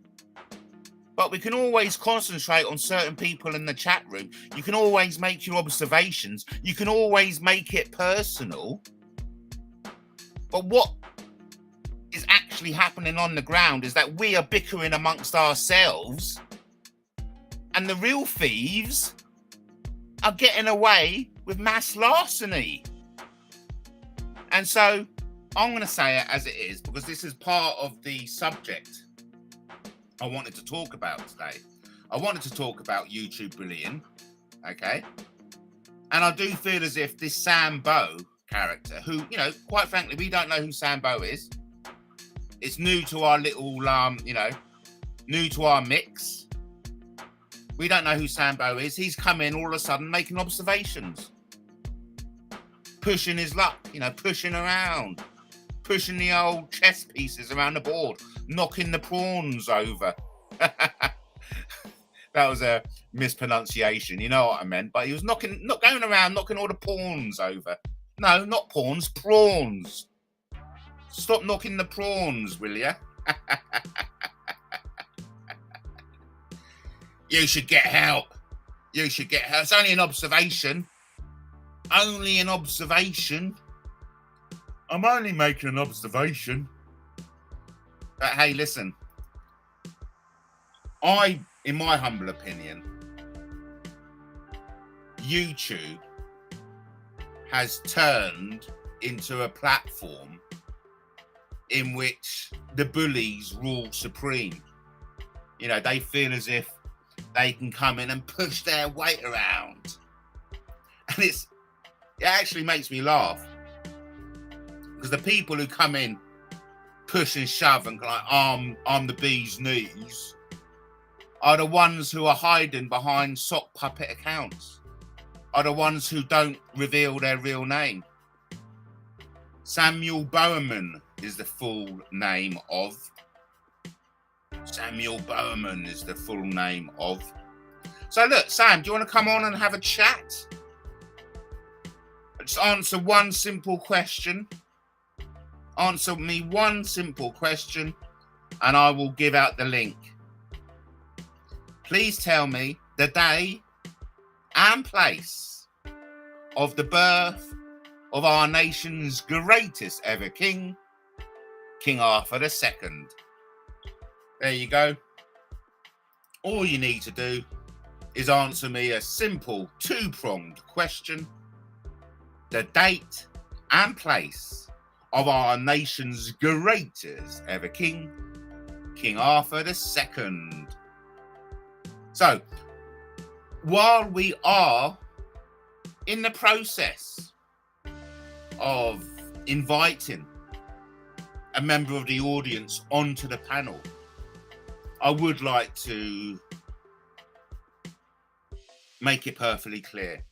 But we can always concentrate on certain people in the chat room. You can always make your observations. You can always make it personal. But what is actually happening on the ground is that we are bickering amongst ourselves. And the real thieves are getting away with mass larceny. And so I'm going to say it as it is, because this is part of the subject I wanted to talk about today. I wanted to talk about YouTube bullying, okay? And I do feel as if this Sambo character, who, you know, quite frankly, we don't know who Sambo is. It's new to our little, you know, new to our mix. We don't know who Sambo is. He's come in all of a sudden making observations. Pushing his luck, you know, pushing around. Pushing the old chess pieces around the board, knocking the pawns over. That was a mispronunciation, you know what I meant. But he was not going around knocking all the pawns over. No, not pawns, prawns. Stop knocking the prawns, will ya? You should get help. You should get help. It's only an observation. Only an observation. I'm only making an observation. But hey, listen. In my humble opinion, YouTube has turned into a platform in which the bullies rule supreme. You know, they feel as if they can come in and push their weight around. And it actually makes me laugh. Because the people who come in, push and shove and like, I'm the bee's knees, are the ones who are hiding behind sock puppet accounts, are the ones who don't reveal their real name. Samuel Bowerman is the full name of. Samuel Bowerman is the full name of. So look, Sam, do you want to come on and have a chat? Just answer one simple question. Answer me one simple question and I will give out the link. Please tell me the day and place of the birth of our nation's greatest ever king, King Arthur II. There you go. All you need to do is answer me a simple two-pronged question. The date and place of our nation's greatest ever king, King Arthur II. So, while we are in the process of inviting a member of the audience onto the panel, I would like to make it perfectly clear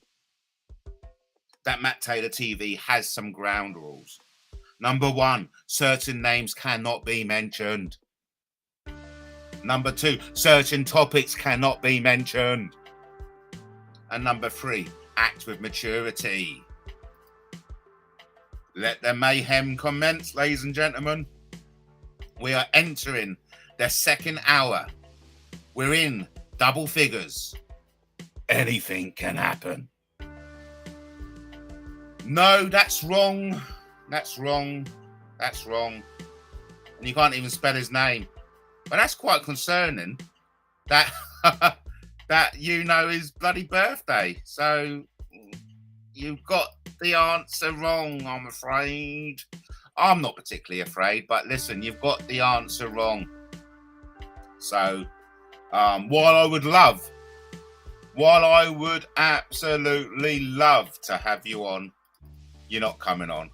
that Matt Taylor TV has some ground rules. Number one, certain names cannot be mentioned. Number two, certain topics cannot be mentioned. And number three, act with maturity. Let the mayhem commence, ladies and gentlemen. We are entering the second hour. We're in double figures. Anything can happen. No, that's wrong. That's wrong. That's wrong. And you can't even spell his name. But that's quite concerning that that you know his bloody birthday. So you've got the answer wrong, I'm afraid. I'm not particularly afraid, but listen, you've got the answer wrong. So while I would absolutely love to have you on, you're not coming on.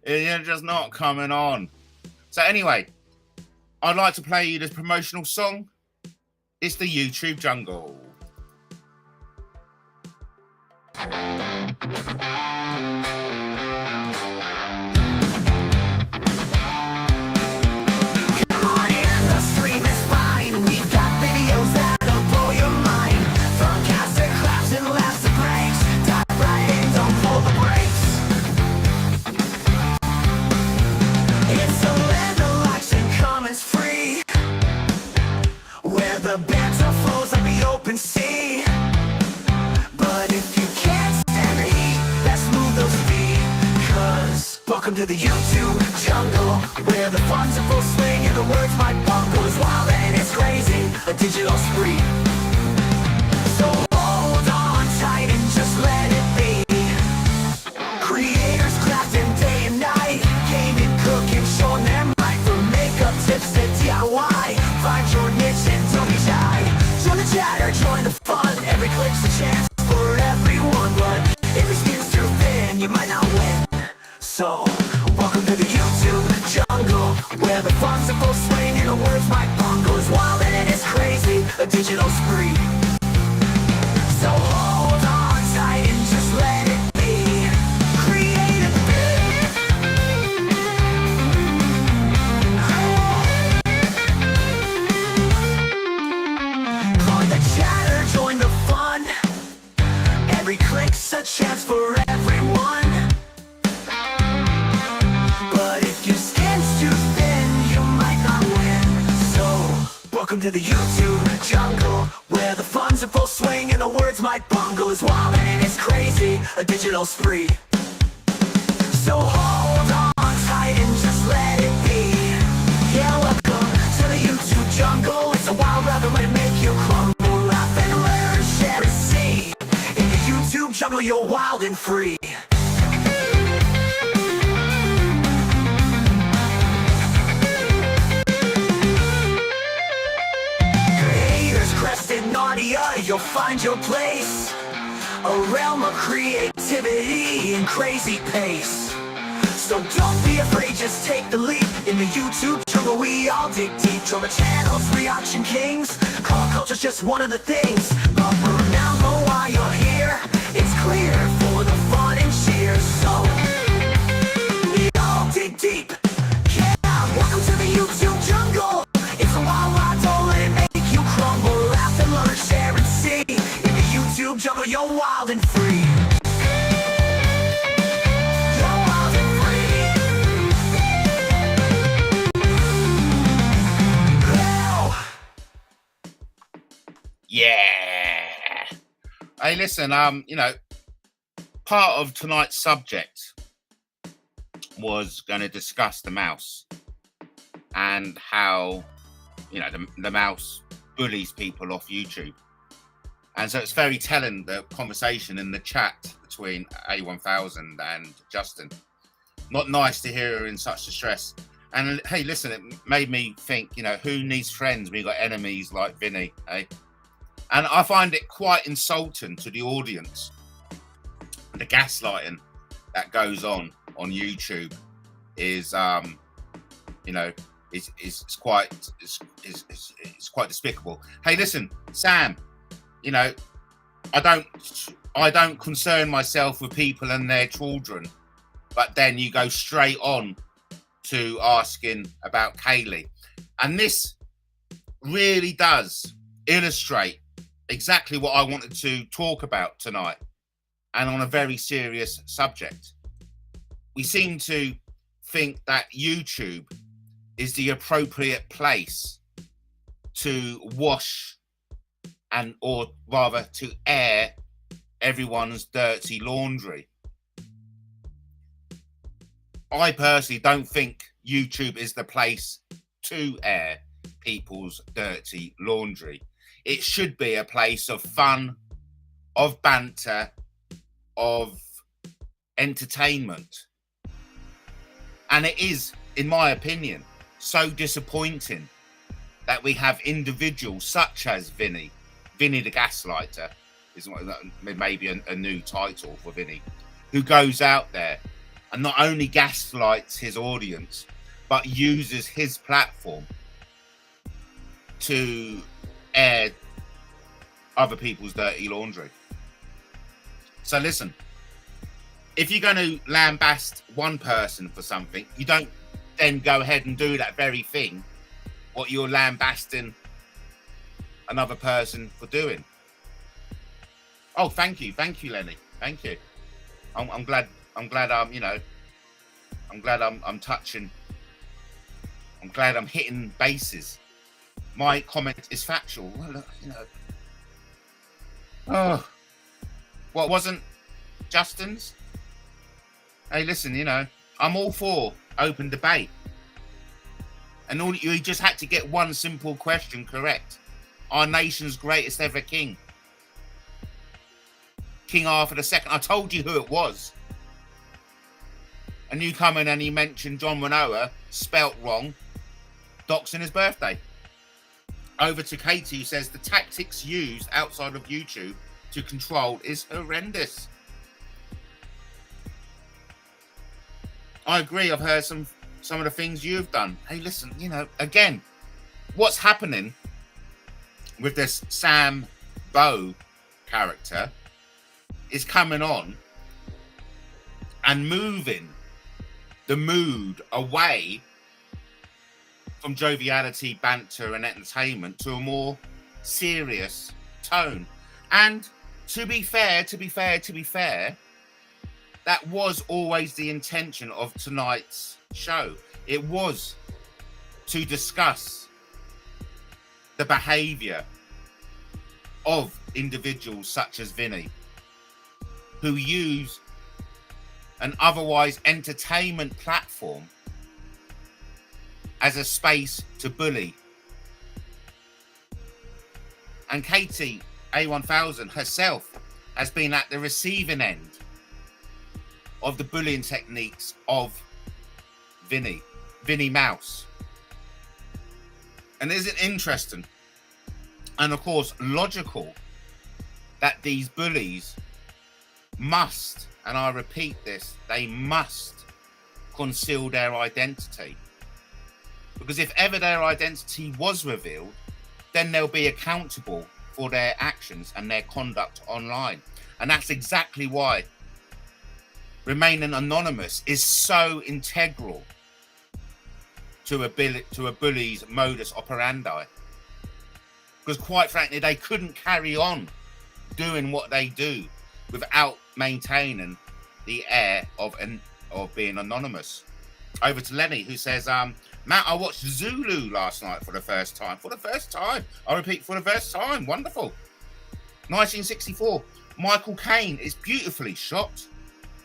You're just not coming on. So anyway, I'd like to play you this promotional song. It's the YouTube Jungle. The banter flows like the open sea. But if you can't stand the heat, let's move those feet. Cause welcome to the YouTube jungle, where the fun's in full swing and the words might bungle. It's wild and it's crazy, a digital spree. So hold on tight and just let it be. Creators crafting day and night, gaming, cooking, showing them right. From makeup tips to DIY, find your niche and don't be shy. Join the chatter, join the fun. Every click's a chance for everyone, but if your skin's too thin, you might not win. So welcome to the YouTube jungle, where the fun's in full swing and the words might bungle. It's wild and it's crazy, a digital spree. So hold on tight and just let it be. Creative. Join the chatter, join the fun. Every click's a chance for everyone. But if your skin's too thin, you might not win. So welcome to the YouTube jungle, where the fun's in full swing and the words might bungle. It's wild and it's crazy, a digital spree. So hold on tight and just let it be. Yeah, welcome to the YouTube jungle. It's a wild ride that might make you crumble. Laugh and learn, share and see. In the YouTube jungle, you're wild and free. Creators crested Nadia, you'll find your place. A realm of creativity and crazy pace. So don't be afraid, just take the leap. In the YouTube jungle, we all dig deep. Drama channels, reaction kings. Call culture's just one of the things. But for now, know why you're here. It's clear for the fun and cheer. So we all dig deep. Yeah, welcome to the YouTube jungle. It's a wild ride, don't let it make you crumble. Laugh and learn, share and see. In the YouTube jungle, you're wild and free. You're wild and free. Now. Yeah. Hey, listen, part of tonight's subject was going to discuss the mouse and how, the mouse bullies people off YouTube. And so it's very telling, the conversation in the chat between A1000 and Justin. Not nice to hear her in such distress. And hey, listen, it made me think, who needs friends? We got enemies like Vinny, hey? And I find it quite insulting to the audience the gaslighting that goes on YouTube is, you know, is quite despicable. Hey, listen, Sam, you know, I don't concern myself with people and their children, but then you go straight on to asking about Kaylee, and this really does illustrate exactly what I wanted to talk about tonight, and on a very serious subject. We seem to think that YouTube is the appropriate place to wash or rather to air everyone's dirty laundry. I personally don't think YouTube is the place to air people's dirty laundry. It should be a place of fun, of banter, of entertainment. And it is, in my opinion, so disappointing that we have individuals such as Vinny the Gaslighter, is maybe a new title for Vinny, who goes out there and not only gaslights his audience, but uses his platform to air other people's dirty laundry. So listen, if you're going to lambast one person for something, you don't then go ahead and do that very thing what you're lambasting another person for doing. Oh, thank you, Lenny. Thank you. I'm glad. You know, I'm glad I'm touching. I'm glad I'm hitting bases. My comment is factual. Well, look, you know. Oh, what wasn't Justin's? Hey, listen, you know, I'm all for open debate. And all you just had to get one simple question correct. Our nation's greatest ever king, King Arthur II. I told you who it was. And you come in and you mentioned John Manoa, spelt wrong, doxing his birthday. Over to Katie, who says the tactics used outside of YouTube to control is horrendous. I agree. I've heard some of the things you've done. Hey, listen, you know, again, what's happening with this Sam Bow character is coming on and moving the mood away from joviality, banter and entertainment to a more serious tone. And to be fair, that was always the intention of tonight's show. It was to discuss the behavior of individuals such as Vinny, who use an otherwise entertainment platform as a space to bully. And Katie A1000 herself has been at the receiving end of the bullying techniques of Vinny Mouse. And is it interesting and of course logical that these bullies must, and I repeat this, they must conceal their identity? Because if ever their identity was revealed, then they'll be accountable for their actions and their conduct online. And that's exactly why remaining anonymous is so integral to a bully's modus operandi. Because quite frankly, they couldn't carry on doing what they do without maintaining the air of being anonymous. Over to Lenny, who says, Matt, I watched Zulu last night for the first time. I repeat, for the first time. Wonderful. 1964. Michael Caine is beautifully shot.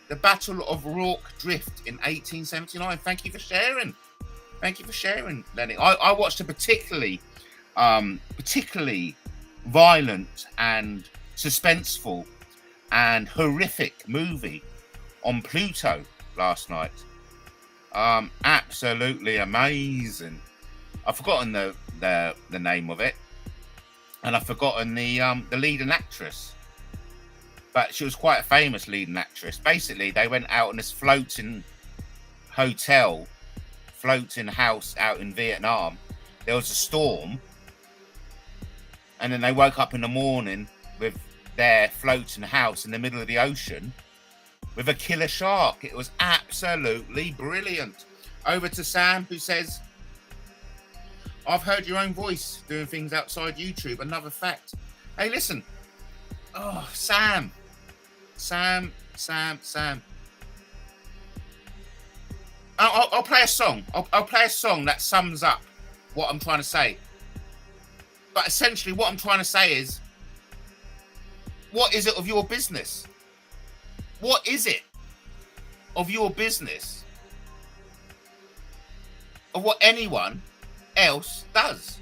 The Battle of Rourke Drift in 1879. Thank you for sharing. Lenny. I watched a particularly violent and suspenseful and horrific movie on Pluto last night. Absolutely amazing. I've forgotten the name of it, and I've forgotten the leading actress. but she was quite a famous leading actress. Basically, they went out on this floating house out in Vietnam. There was a storm, and then they woke up in the morning with their floating house in the middle of the ocean with a killer shark. It was absolutely brilliant. Over to Sam, who says, I've heard your own voice doing things outside YouTube. Another fact. Hey, listen. Oh, Sam. I'll play a song. I'll play a song that sums up what I'm trying to say. But essentially what I'm trying to say is, what is it of your business? What is it of your business of what anyone else does?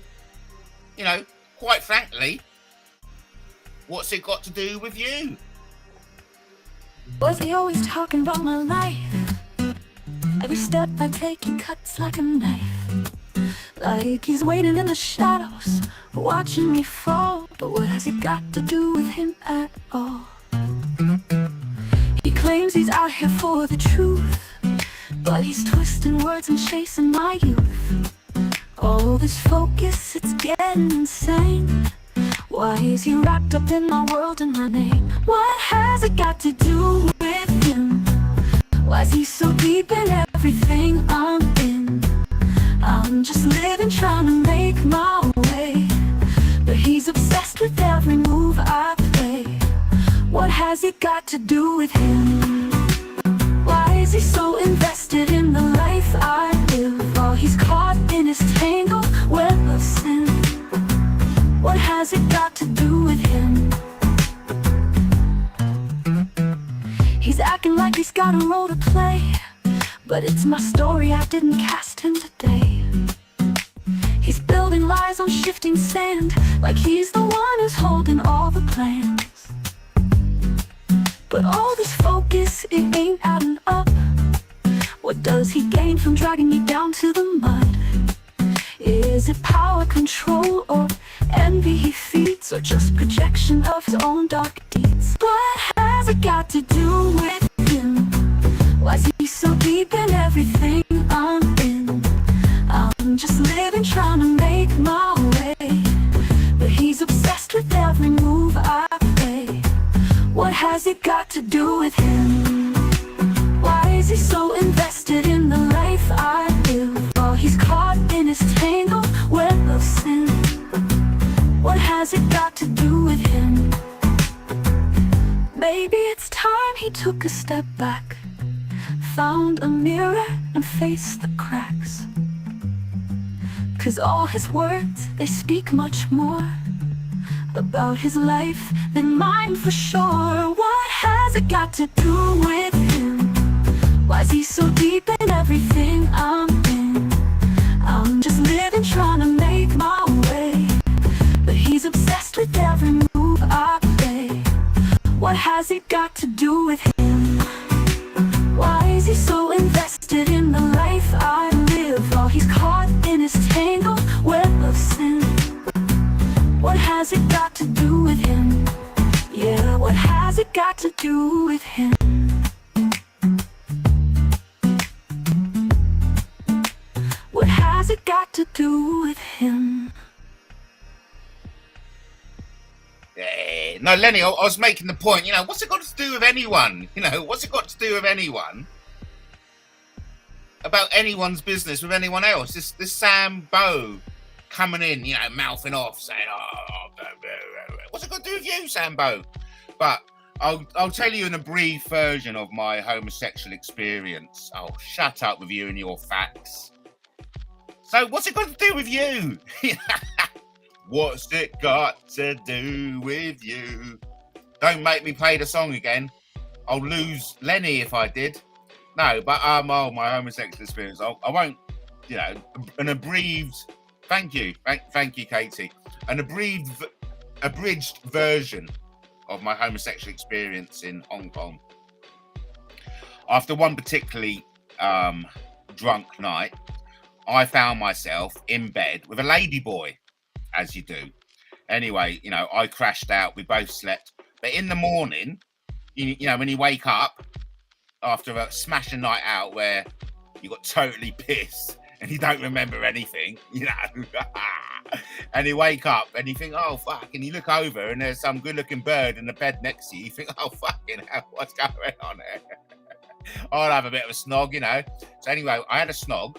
You know, quite frankly, what's it got to do with you? Was he always talking about my life? Every step I take, he cuts like a knife. Like he's waiting in the shadows, watching me fall. But what has it got to do with him at all? He claims he's out here for the truth, but he's twisting words and chasing my youth. All this focus, it's getting insane. Why is he wrapped up in my world and my name? What has it got to do with him? Why is he so deep in everything I'm in? I'm just living, trying to make my way, but he's obsessed with every move I play. What has it got to do with him? Why is he so invested in the life I live? While he's caught in his tangled web of sin. What has it got to do with him? He's acting like he's got a role to play, but it's my story, I didn't cast him today. He's building lies on shifting sand, like he's the one who's holding all the plans. But all this focus, it ain't adding up. What does he gain from dragging me down to the mud? Is it power, control, or envy he feeds, or just projection of his own dark deeds? What has it got to do with him? Why is he so deep in everything I'm in? I'm just living, trying to make my way, but he's obsessed with every move I play. What has it got to do with him? Why is he so invested in the life I live? While he's caught in his tangled web of sin. What has it got to do with him? Maybe it's time he took a step back, found a mirror and faced the cracks. 'Cause all his words, they speak much more about his life than mine for sure. What has it got to do with him? Why is he so deep in everything I'm in? I'm just living, trying to make my way, but he's obsessed with every move I play. What has it got to do with him? Why is he so invested in the life I live? While he's caught in his tangled web of sin. What has it got to do with him? Yeah, what has it got to do with him? What has it got to do with him? No, Lenny, I was making the point, you know, what's it got to do with anyone? You know, what's it got to do with anyone? About anyone's business with anyone else? This Sam Bow coming in, you know, mouthing off, saying, what's it got to do with you, Sam Bow? But I'll tell you in a brief version of my homosexual experience. Oh, shut up with you and your facts. So what's it got to do with you? What's it got to do with you? Don't make me play the song again. I'll lose Lenny if I did. No, but my homosexual experience. I won't, you know, an abridged. Thank you, Katie. An abridged version of my homosexual experience in Hong Kong. After one particularly drunk night, I found myself in bed with a lady boy, as you do. Anyway, you know, I crashed out. We both slept. But in the morning, you know, when you wake up after a smashing night out where you got totally pissed and you don't remember anything, you know, and you wake up and you think, oh, fuck, and you look over and there's some good-looking bird in the bed next to you. You think, oh, fucking hell, what's going on there? I'll have a bit of a snog, you know. So anyway, I had a snog,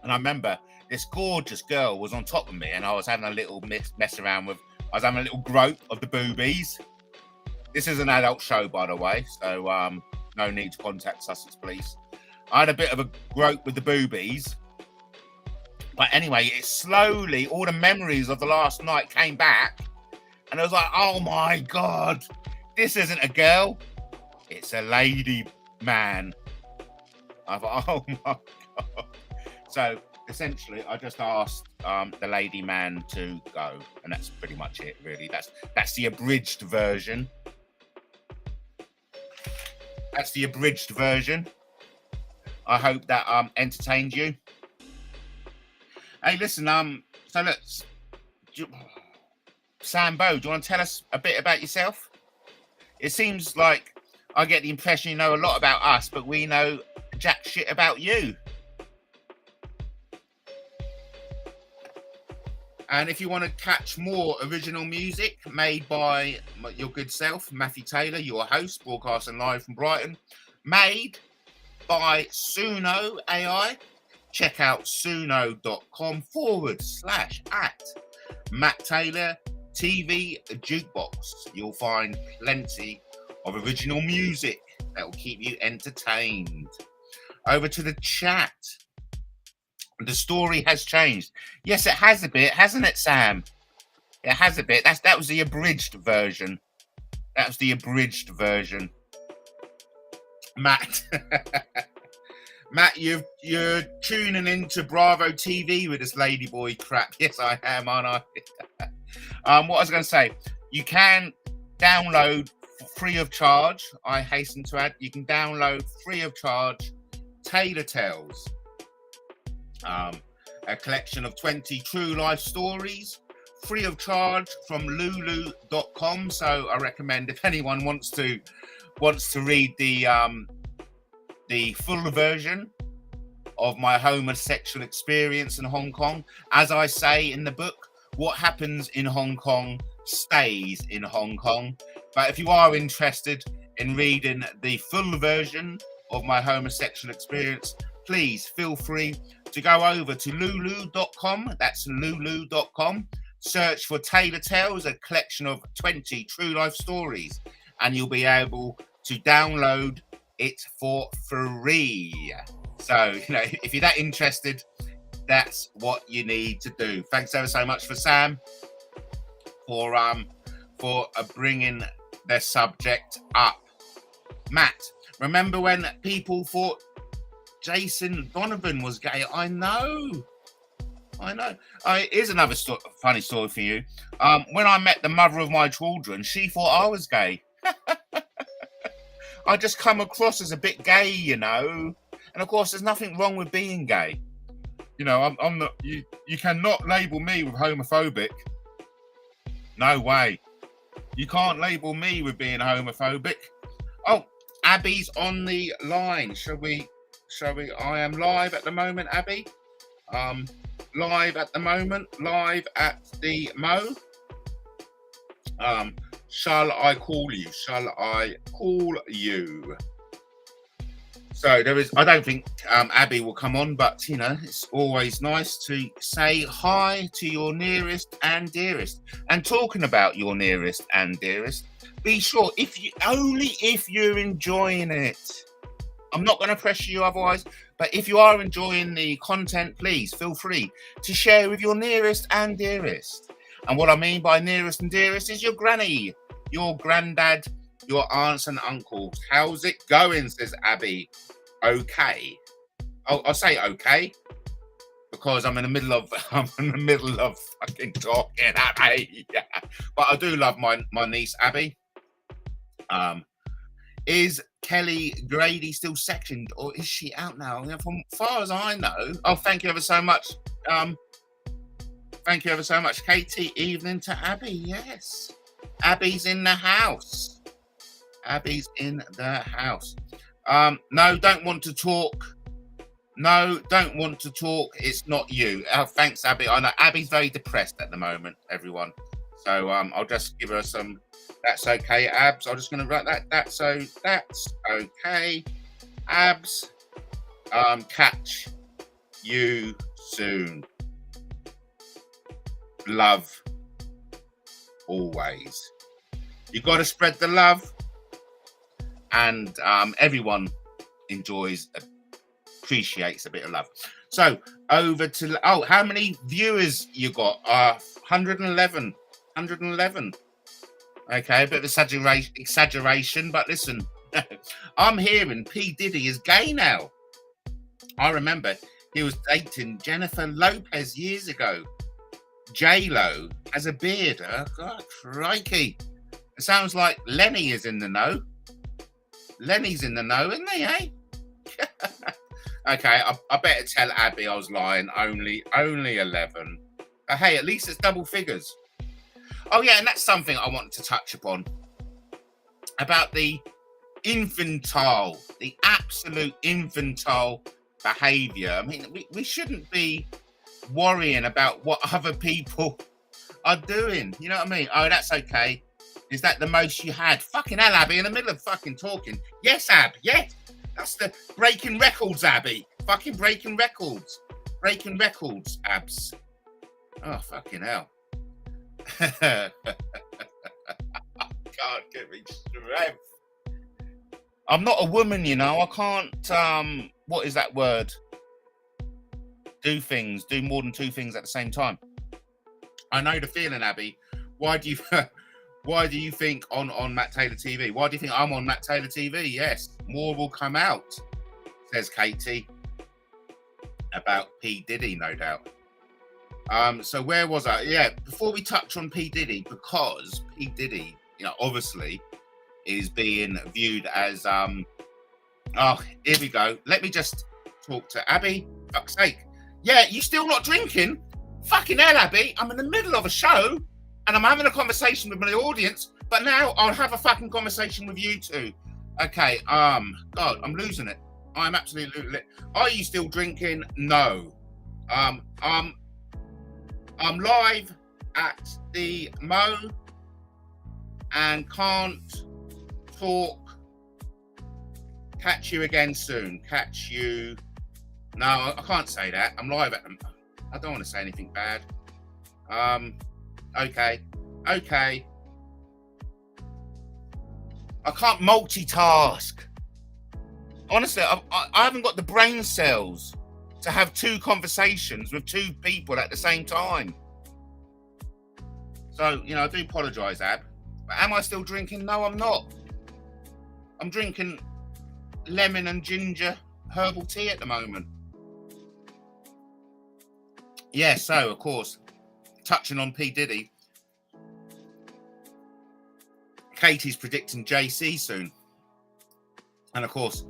and I remember this gorgeous girl was on top of me, and I was having a little mess around with, I was having a little grope of the boobies. This is an adult show, by the way, so no need to contact Sussex Police. I had a bit of a grope with the boobies. But anyway, it slowly, all the memories of the last night came back. And I was like, oh my God, this isn't a girl. It's a lady man. I thought, oh my God. So essentially, I just asked the lady man to go. And that's pretty much it, really. That's the abridged version. That's the abridged version. I hope that entertained you. Hey, listen, so let's... Sambo, do you want to tell us a bit about yourself? It seems like I get the impression you know a lot about us, but we know jack shit about you. And if you want to catch more original music made by your good self, Matthew Taylor, your host, broadcasting live from Brighton, made by Suno AI, check out suno.com/@MattTaylorTV Jukebox. You'll find plenty of original music that will keep you entertained. Over to the chat. The story has changed. Yes, it has a bit, hasn't it, Sam? It has a bit. That was the abridged version. That was the abridged version. Matt. Matt, you're tuning into Bravo TV with this ladyboy crap. Yes, I am, aren't I? What I was going to say, you can download free of charge. I hasten to add, you can download free of charge Taylor Tales, a collection of 20 true life stories, free of charge from lulu.com. So I recommend if anyone wants to read the full version of my homosexual experience in Hong Kong. As I say in the book, what happens in Hong Kong stays in Hong Kong. But if you are interested in reading the full version of my homosexual experience, please feel free to go over to lulu.com. That's lulu.com. Search for Taylor Tales, a collection of 20 true life stories, and you'll be able to download it for free. So, you know, if you're that interested, that's what you need to do. Thanks ever so much for Sam for bringing the subject up. Matt, remember when people thought Jason Donovan was gay? I know. Here's another funny story for you. When I met the mother of my children, she thought I was gay. I just come across as a bit gay, you know. And of course, there's nothing wrong with being gay. You know, I'm not. You cannot label me with homophobic. No way. You can't label me with being homophobic. Oh, Abby's on the line. Shall we? I am live at the moment, Abby. Live at the moment. Live at the Mo. Shall I call you? So there is, I don't think Abby will come on, but you know, it's always nice to say hi to your nearest and dearest. And talking about your nearest and dearest, be sure if you're enjoying it. I'm not going to pressure you otherwise, but if you are enjoying the content, please feel free to share with your nearest and dearest. And what I mean by nearest and dearest is your granny, your granddad, your aunts and uncles. How's it going, says Abby. Okay. I'll say okay because I'm in the middle of fucking talking, Abby. Yeah. But I do love my niece Abby. Is Kelly Grady still sectioned or is she out now? From far as I know. Oh, thank you ever so much. Thank you ever so much, Katie. Evening to Abby. Yes. Abby's in the house. Abby's in the house. No, don't want to talk. No, don't want to talk. It's not you. Thanks, Abby. I know Abby's very depressed at the moment, everyone. So I'll just give her some. That's okay, Abs. I'm just going to write that. That's okay, Abs. Catch you soon. Love always. You got to spread the love, and everyone appreciates a bit of love. So over to how many viewers you got? 111. Okay, a bit of exaggeration, but listen, I'm hearing P Diddy is gay now. I remember he was dating Jennifer Lopez years ago. J-Lo has a beard. Oh, God, crikey. It sounds like Lenny is in the know. Lenny's in the know, isn't he, eh? Okay, I better tell Abby I was lying. Only 11. Hey, at least it's double figures. Oh, yeah, and that's something I wanted to touch upon. About the absolute infantile behaviour. I mean, we shouldn't be worrying about what other people are doing. You know what I mean? Oh, that's okay. Is that the most you had? Fucking hell, Abby, in the middle of fucking talking. Yes, Ab, yes. That's the breaking records, Abby. Fucking breaking records. Breaking records, Abs. Oh, fucking hell. Can't give me strength. I'm not a woman, you know. I can't, what is that word? Do more than two things at the same time. I know the feeling, Abby. Why do you think on MattTaylorTV? Why do you think I'm on MattTaylorTV? Yes, more will come out, says Katie. About P Diddy, no doubt. So where was I? Yeah, before we touch on P Diddy, because P Diddy, you know, obviously is being viewed as oh, here we go. Let me just talk to Abby. Fuck's sake. Yeah, you still not drinking? Fucking hell, Abby. I'm in the middle of a show and I'm having a conversation with my audience, but now I'll have a fucking conversation with you two. Okay, God, I'm losing it. I'm absolutely losing it. Are you still drinking? No. I'm live at the Mo and can't talk. Catch you again soon. Catch you. No, I can't say that. I'm live at them. I don't want to say anything bad. Okay. I can't multitask. Honestly, I haven't got the brain cells to have two conversations with two people at the same time. So, you know, I do apologise, Ab. But am I still drinking? No, I'm not. I'm drinking lemon and ginger herbal tea at the moment. Yeah, so, of course, touching on P. Diddy, Katie's predicting JC soon. And, of course,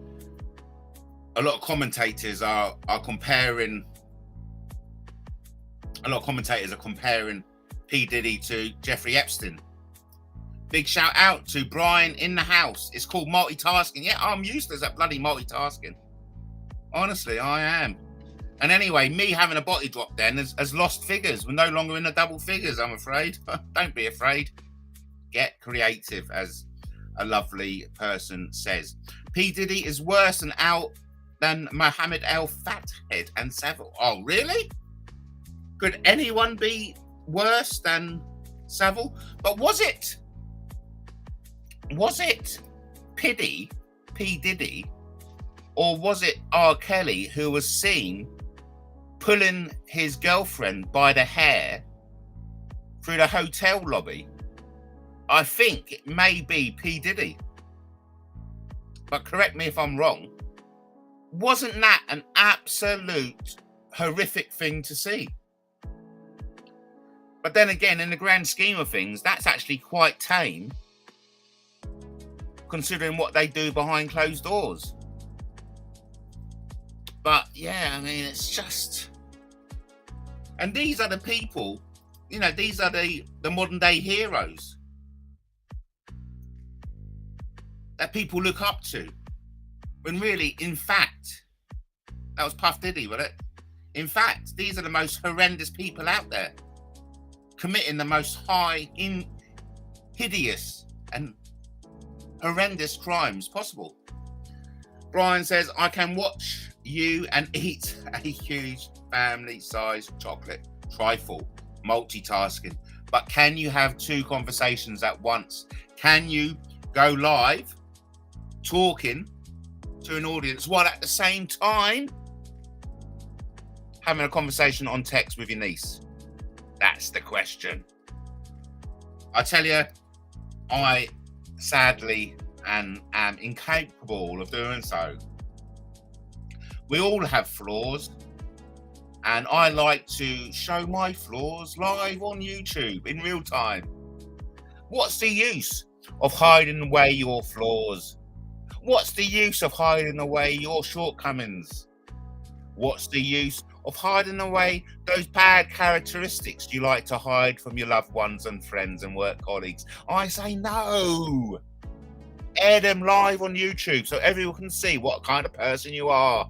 a lot of commentators are comparing P. Diddy to Jeffrey Epstein. Big shout out to Brian in the house. It's called multitasking. Yeah, I'm useless at bloody multitasking. Honestly, I am. And anyway, me having a body drop then has lost figures. We're no longer in the double figures, I'm afraid. Don't be afraid. Get creative, as a lovely person says. P. Diddy is worse than Mohammed El Fathead and Savile. Oh, really? Could anyone be worse than Savile? But was it P. Diddy, or was it R. Kelly who was seen pulling his girlfriend by the hair through the hotel lobby? I think it may be P. Diddy. But correct me if I'm wrong. Wasn't that an absolute horrific thing to see? But then again, in the grand scheme of things, that's actually quite tame, considering what they do behind closed doors. But yeah, I mean, it's just... And these are the people, you know, these are the modern day heroes. that people look up to. When really, in fact, that was Puff Diddy, wasn't it? In fact, these are the most horrendous people out there, committing the most hideous and horrendous crimes possible. Brian says, I can watch you and eat a huge family-sized chocolate trifle, multitasking. But can you have two conversations at once? Can you go live talking to an audience while at the same time having a conversation on text with your niece? That's the question. I tell you, I sadly am incapable of doing so. We all have flaws, and I like to show my flaws live on YouTube in real time. What's the use of hiding away your flaws? What's the use of hiding away your shortcomings? What's the use of hiding away those bad characteristics you like to hide from your loved ones and friends and work colleagues? I say no. Air them live on YouTube so everyone can see what kind of person you are.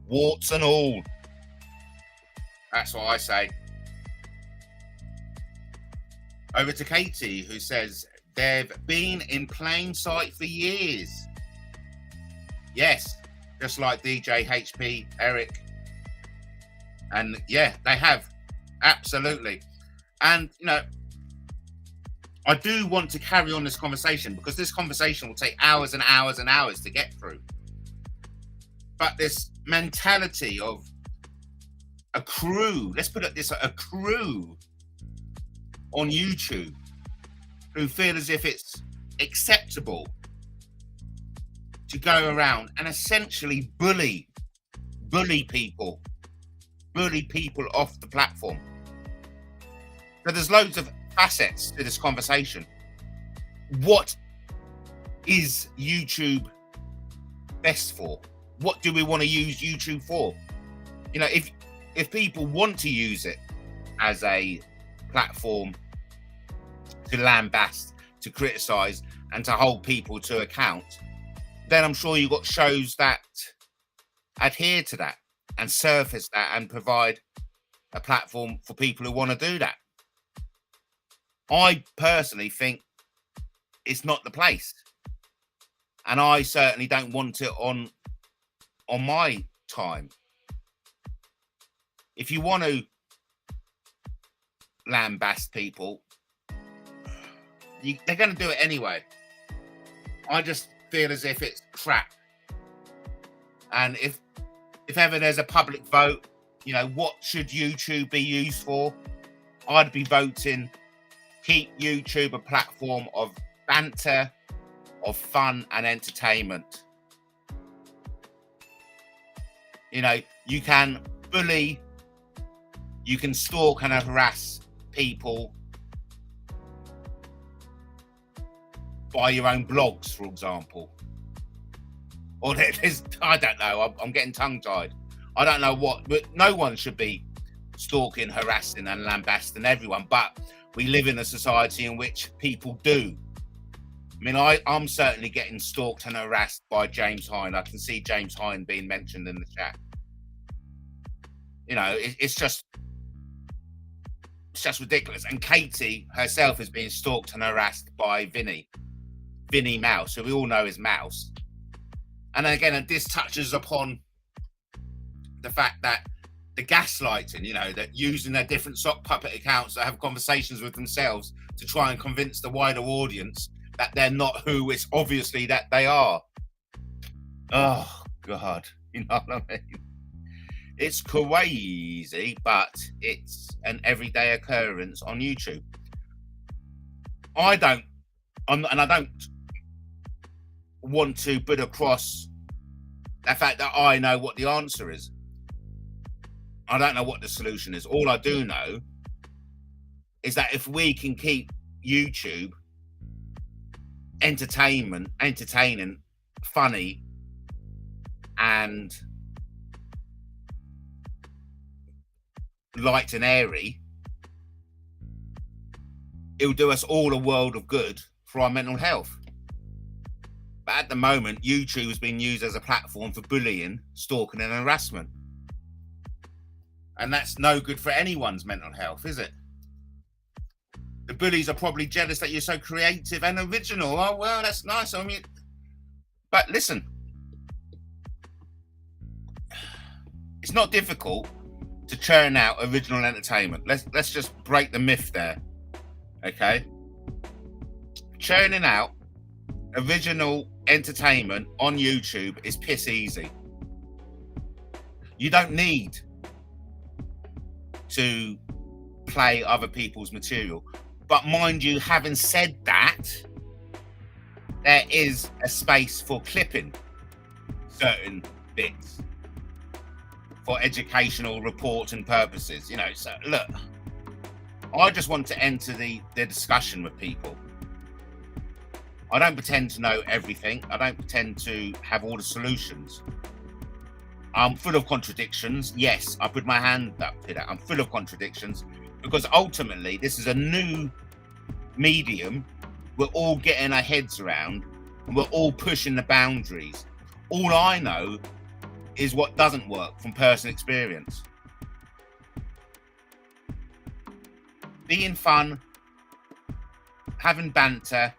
Warts and all. That's what I say. Over to Katie, who says, they've been in plain sight for years. Yes, just like DJ HP, Eric. And yeah, they have. Absolutely. And, you know, I do want to carry on this conversation because this conversation will take hours and hours and hours to get through. But this mentality of a crew, let's put it this way, a crew on YouTube who feel as if it's acceptable to go around and essentially bully people off the platform. So there's loads of facets to this conversation. What is YouTube best for? What do we want to use YouTube for? You know, if people want to use it as a platform to lambast, to criticize, and to hold people to account, then I'm sure you've got shows that adhere to that and surface that and provide a platform for people who want to do that. I personally think it's not the place. And I certainly don't want it on my time. If you want to lambast people, they're going to do it anyway. I just feel as if it's crap. And if ever there's a public vote, you know, what should YouTube be used for? I'd be voting, keep YouTube a platform of banter, of fun and entertainment. You know, you can bully, you can stalk and harass people by your own blogs, for example. Or there's, I don't know, I'm getting tongue-tied. I don't know what, but no one should be stalking, harassing and lambasting everyone, but we live in a society in which people do. I mean, I'm certainly getting stalked and harassed by James Hind. I can see James Hind being mentioned in the chat. You know, it's just ridiculous. And Katie herself is being stalked and harassed by Vinny Mouse, who we all know is Mouse. And again, this touches upon the fact that the gaslighting, you know, that using their different sock puppet accounts to have conversations with themselves to try and convince the wider audience that they're not who it's obviously that they are. Oh, God. You know what I mean? It's crazy, but it's an everyday occurrence on YouTube. I don't want to put across the fact that I know what the answer is. I don't know what the solution is. All I do know is that if we can keep YouTube entertaining, funny, and light and airy, it'll do us all a world of good for our mental health. But at the moment, YouTube has been used as a platform for bullying, stalking, and harassment. And that's no good for anyone's mental health, is it? The bullies are probably jealous that you're so creative and original. Oh, well, that's nice. I mean, but listen, it's not difficult to churn out original entertainment. Let's just break the myth there, okay? Churning out original entertainment on YouTube is piss easy. You don't need to play other people's material. But mind you, having said that, there is a space for clipping certain bits for educational reporting purposes, you know. So look, I just want to enter the discussion with people. I don't pretend to know everything. I don't pretend to have all the solutions. I'm full of contradictions. Yes, I put my hand up to that. I'm full of contradictions because ultimately this is a new medium. We're all getting our heads around and we're all pushing the boundaries. All I know is what doesn't work from personal experience. Being fun, having banter,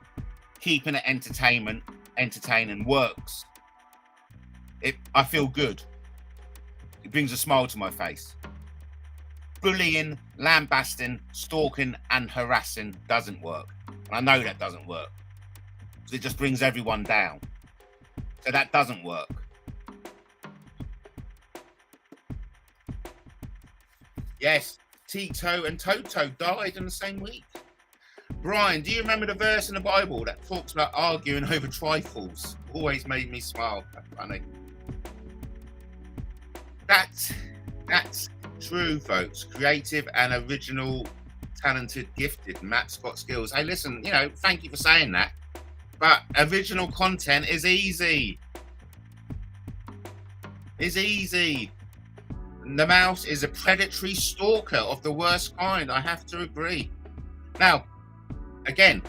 keeping it entertaining works. I feel good. It brings a smile to my face. Bullying, lambasting, stalking, and harassing doesn't work. And I know that doesn't work. Because it just brings everyone down. So that doesn't work. Yes, Tito and Toto died in the same week. Brian, do you remember the verse in the Bible that talks about arguing over trifles? Always made me smile. That's funny. That's true, folks. Creative and original, talented, gifted. Matt's got skills. Hey, listen, you know, thank you for saying that. But original content is easy. It's easy. The mouse is a predatory stalker of the worst kind. I have to agree. Now, again,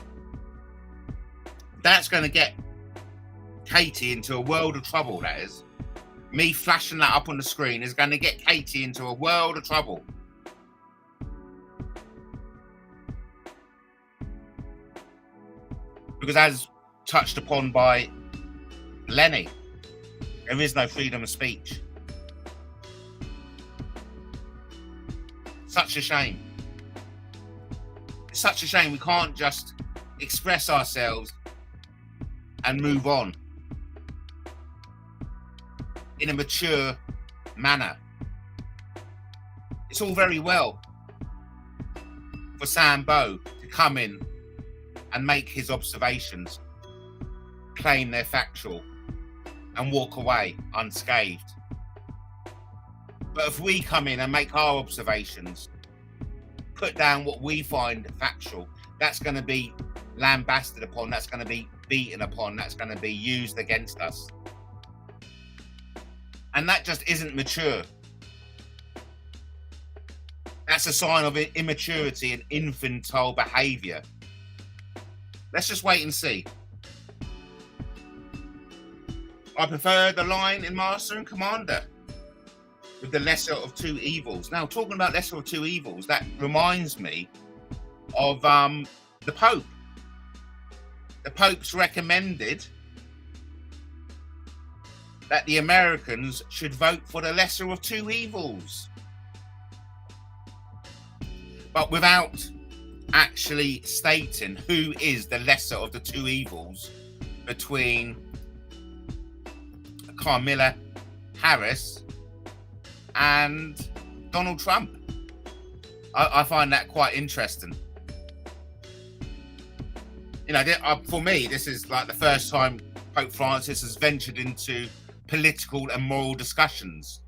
that's going to get Katie into a world of trouble, that is. Me flashing that up on the screen is going to get Katie into a world of trouble. Because as touched upon by Lenny, there is no freedom of speech. Such a shame. It's such a shame we can't just express ourselves and move on in a mature manner. It's all very well for Sambo to come in and make his observations, claim they're factual, and walk away unscathed. But if we come in and make our observations, put down what we find factual, that's going to be lambasted upon, that's going to be beaten upon, that's going to be used against us. And that just isn't mature. That's a sign of immaturity and infantile behaviour. Let's just wait and see. I prefer the line in Master and Commander with the lesser of two evils. Now, talking about lesser of two evils, that reminds me of the Pope. The Pope's recommended that the Americans should vote for the lesser of two evils. But without actually stating who is the lesser of the two evils between Kamala Harris and Donald Trump. I find that quite interesting. You know, for me, this is like the first time Pope Francis has ventured into political and moral discussions.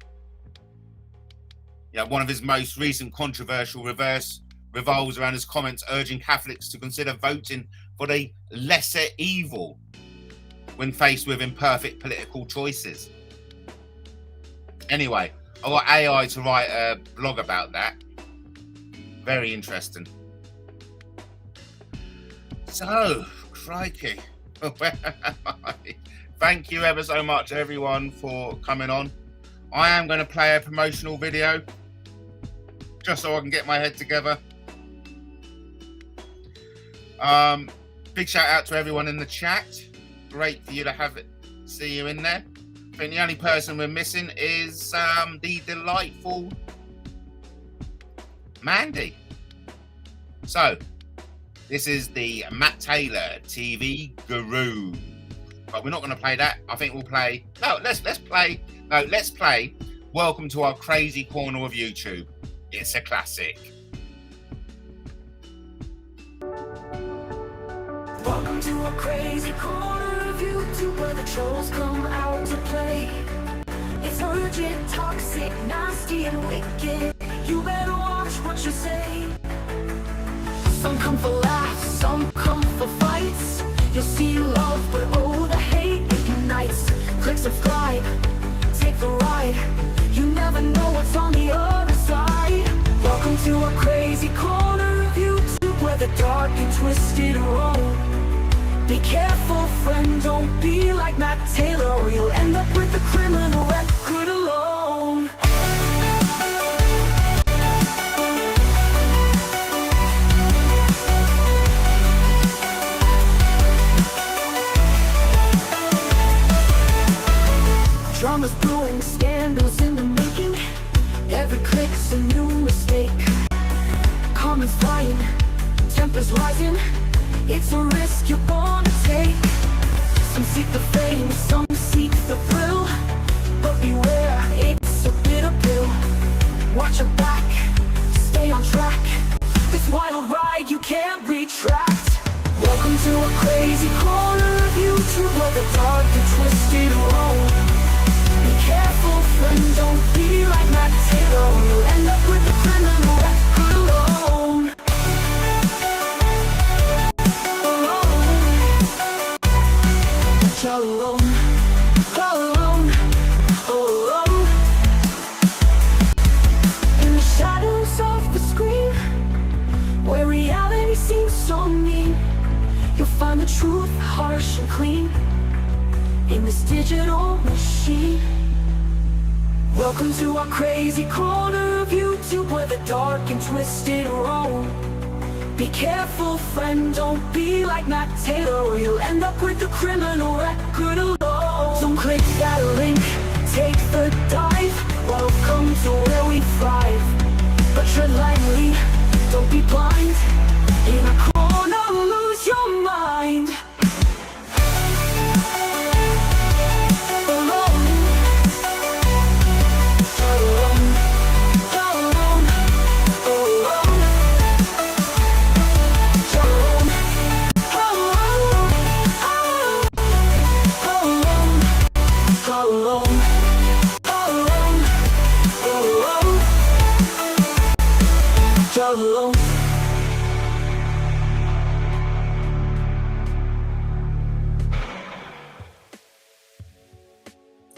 You know, one of his most recent controversial revolves around his comments urging Catholics to consider voting for the lesser evil when faced with imperfect political choices. Anyway, I got AI to write a blog about that. Very interesting. So, crikey. Thank you ever so much, everyone, for coming on. I am going to play a promotional video just so I can get my head together. Big shout out to everyone in the chat. Great for you to have it, see you in there. I think the only person we're missing is the delightful Mandy. So, this is the Matt Taylor TV Guru. But we're not going to play that. I think we'll play. No, let's play. Welcome to our crazy corner of YouTube. It's a classic. Welcome to a crazy corner of YouTube where the trolls come out to play. It's urgent, toxic, nasty, and wicked. You better watch what you say. Some come for laughs, some come for fights. You'll see love, but oh, the hate ignites. Click subscribe, take the ride. You never know what's on the other side. Welcome to a crazy corner of YouTube where the dark and twisted roam. Be careful, friend, don't be like Matt Taylor, or you'll end up with the criminal record alone. Drama's brewing, scandals in the making. Every click's a new mistake. Comments flying, tempers rising. It's a risk you're born to take. Some seek the fame, some seek the thrill. But beware, it's a bitter pill. Watch your back, stay on track. This wild ride you can't retract. Welcome to a crazy corner of YouTube where the dark and twisted roam. Be careful, friend, don't be like Matt Taylor, or you'll end up with the criminal record alone. All alone, all alone, all alone. In the shadows of the screen, where reality seems so mean, you'll find the truth harsh and clean in this digital machine. Welcome to our crazy corner of YouTube where the dark and twisted roam. Be careful, friend, don't be like Matt Taylor, or you'll end up with the criminal record alone. Don't click that link, take the dive. Welcome to where we thrive. But tread lightly, don't be blind. In a corner, lose your mind.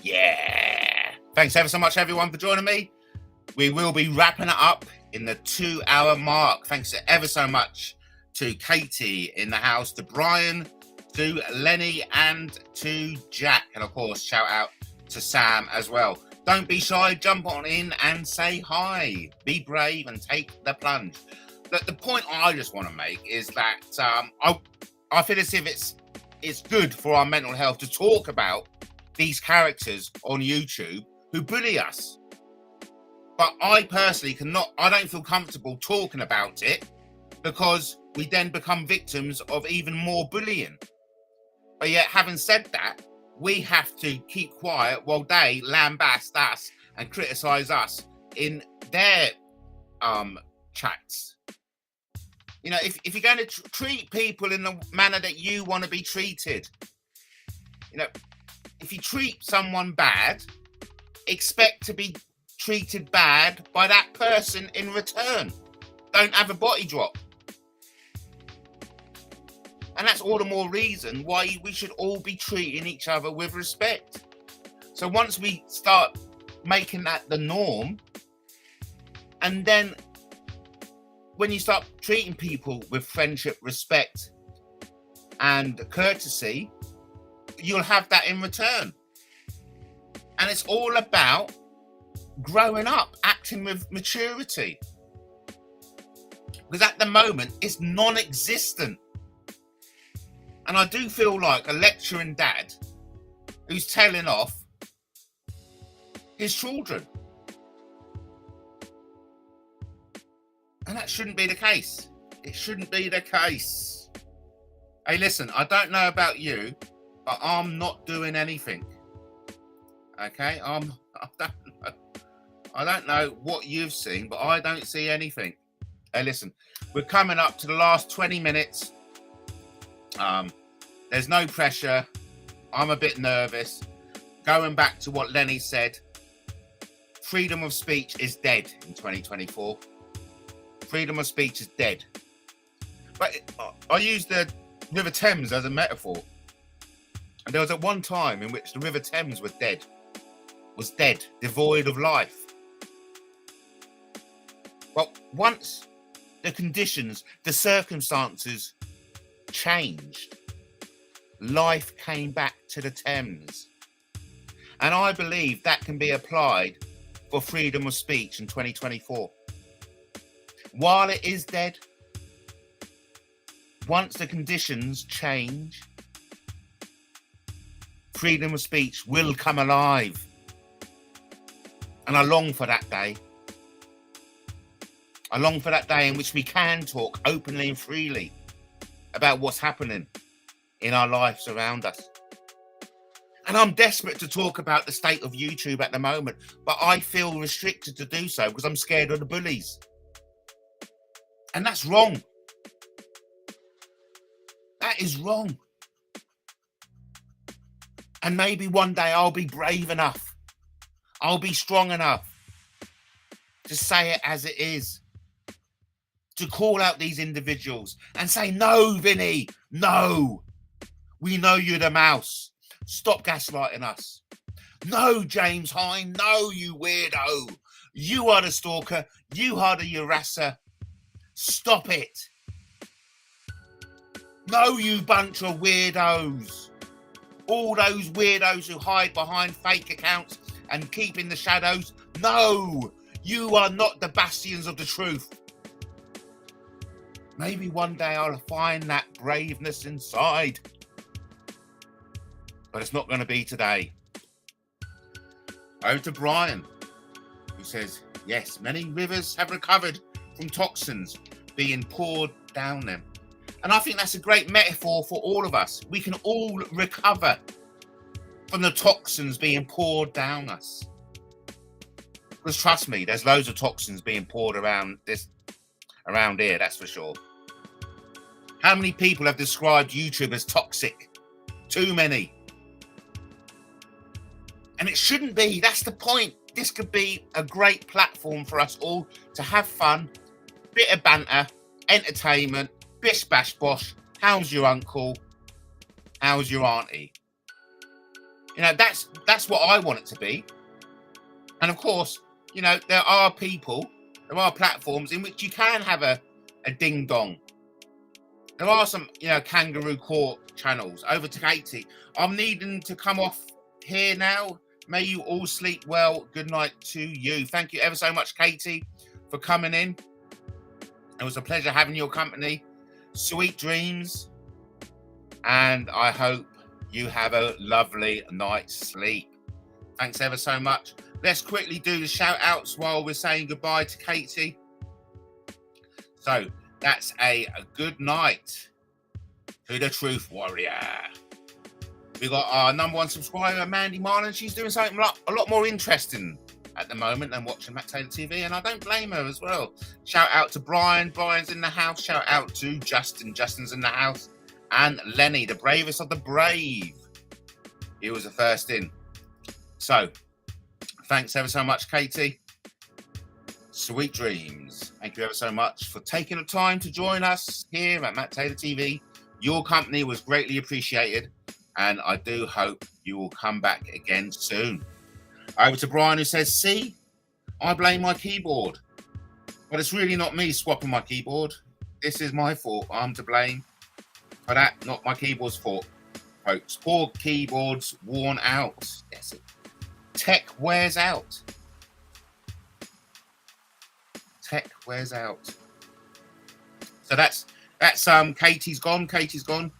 Yeah. Thanks ever so much, everyone, for joining me. We will be wrapping it up in the 2-hour mark. Thanks ever so much to Katie in the house, to Brian, to Lenny, and to Jack. And of course, shout out to Sam as well. Don't be shy, jump on in and say hi. Be brave and take the plunge. The point I just want to make is that I feel as if it's good for our mental health to talk about these characters on YouTube who bully us. But I personally I don't feel comfortable talking about it because we then become victims of even more bullying. But yet, having said that, we have to keep quiet while they lambast us and criticize us in their chats. You know, if you're going to treat people in the manner that you want to be treated, you know, if you treat someone bad, expect to be treated bad by that person in return. Don't have a body drop. And that's all the more reason why we should all be treating each other with respect. So once we start making that the norm, and then when you start treating people with friendship, respect, and courtesy, you'll have that in return. And it's all about growing up, acting with maturity. Because at the moment, it's non-existent. And I do feel like a lecturing dad who's telling off his children. And that shouldn't be the case. It shouldn't be the case. Hey, listen, I don't know about you, but I'm not doing anything. Okay? I don't know what you've seen, but I don't see anything. Hey, listen, we're coming up to the last 20 minutes. There's no pressure. I'm a bit nervous. Going back to what Lenny said, freedom of speech is dead in 2024. Freedom of speech is dead. But I use the River Thames as a metaphor. And there was at one time in which the River Thames was dead, devoid of life. Well, once the conditions, the circumstances changed, life came back to the Thames. And I believe that can be applied for freedom of speech in 2024. While it is dead, once the conditions change, freedom of speech will come alive. And I long for that day. I long for that day in which we can talk openly and freely about what's happening in our lives around us. And I'm desperate to talk about the state of YouTube at the moment, but I feel restricted to do so because I'm scared of the bullies. And that's wrong. That is wrong. And maybe one day I'll be brave enough. I'll be strong enough to say it as it is. To call out these individuals and say, no, Vinny, no. We know you're the mouse. Stop gaslighting us. No, James Hind, no, you weirdo. You are the stalker. You are the harasser. Stop it. No, you bunch of weirdos. All those weirdos who hide behind fake accounts and keep in the shadows. No, you are not the bastions of the truth. Maybe one day I'll find that braveness inside. But it's not going to be today. Over to Brian, who says, yes, many rivers have recovered from toxins being poured down them. And I think that's a great metaphor for all of us. We can all recover from the toxins being poured down us. Because trust me, there's loads of toxins being poured around here, that's for sure. How many people have described YouTube as toxic? Too many. And it shouldn't be. That's the point. This could be a great platform for us all to have fun, bit of banter, entertainment, bish bash bosh. How's your uncle? How's your auntie? You know, that's what I want it to be. And of course, you know, there are platforms in which you can have a ding dong. There are some, you know, kangaroo court channels. Over to Katie. I'm needing to come off here now. May you all sleep well. Good night to you. Thank you ever so much, Katie, for coming in. It was a pleasure having your company. Sweet dreams. And I hope you have a lovely night's sleep. Thanks ever so much. Let's quickly do the shout outs while we're saying goodbye to Katie. So that's a good night to the Truth Warrior. We got our number one subscriber, Mandy Marlin. She's doing something a lot more interesting at the moment than watching MattTaylorTV, and I don't blame her as well. Shout out to Brian. Brian's in the house. Shout out to Justin. Justin's in the house. And Lenny, the bravest of the brave. He was the first in. So, thanks ever so much, Katie. Sweet dreams. Thank you ever so much for taking the time to join us here at MattTaylorTV. Your company was greatly appreciated, and I do hope you will come back again soon. Over to Brian, who says, see, I blame my keyboard. But it's really not me swapping my keyboard. This is my fault. I'm to blame for that, not my keyboard's fault. folks. Poor keyboards worn out. Yes, tech wears out. Tech wears out. So that's Katie's gone. Katie's gone.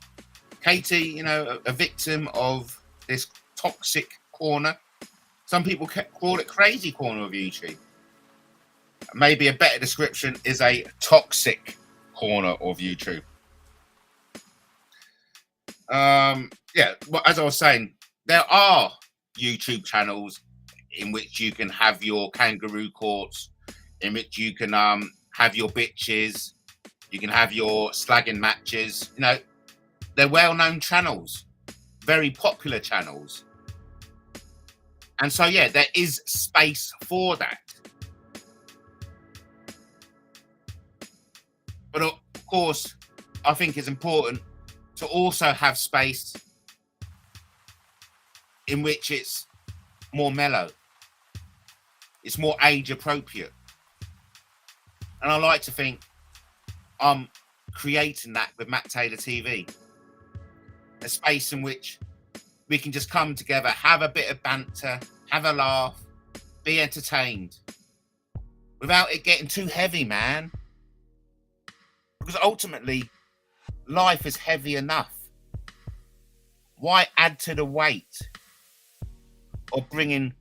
Katie, you know, a victim of this toxic corner. Some people call it crazy corner of YouTube. Maybe a better description is a toxic corner of YouTube. Yeah, well, as I was saying, there are YouTube channels in which you can have your kangaroo courts, in which you can have your bitches, you can have your slagging matches. You know, they're well-known channels, very popular channels. And so, yeah, there is space for that. But of course, I think it's important to also have space in which it's more mellow. It's more age appropriate. And I like to think I'm creating that with MattTaylorTV. A space in which we can just come together, have a bit of banter, have a laugh, be entertained, without it getting too heavy, man. Because ultimately, life is heavy enough. Why add to the weight of bringing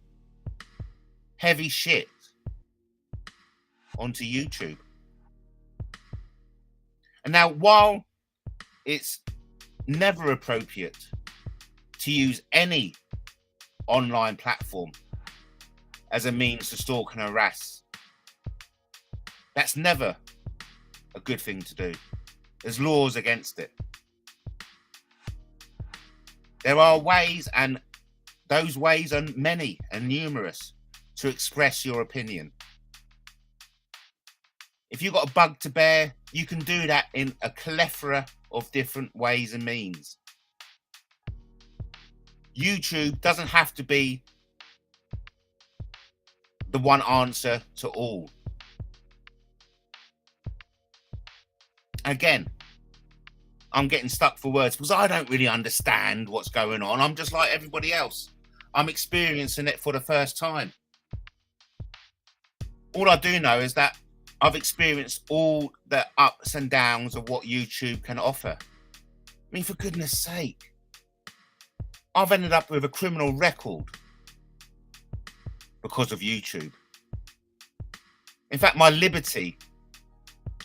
heavy shit onto YouTube? And now, while it's never appropriate to use any online platform as a means to stalk and harass, that's never a good thing to do. There's laws against it. There are ways, and those ways are many and numerous, to express your opinion. If you've got a bug to bear, you can do that in a plethora of different ways and means. YouTube doesn't have to be the one answer to all. Again, I'm getting stuck for words because I don't really understand what's going on. I'm just like everybody else. I'm experiencing it for the first time. All I do know is that I've experienced all the ups and downs of what YouTube can offer. I mean, for goodness sake, I've ended up with a criminal record because of YouTube. In fact, my liberty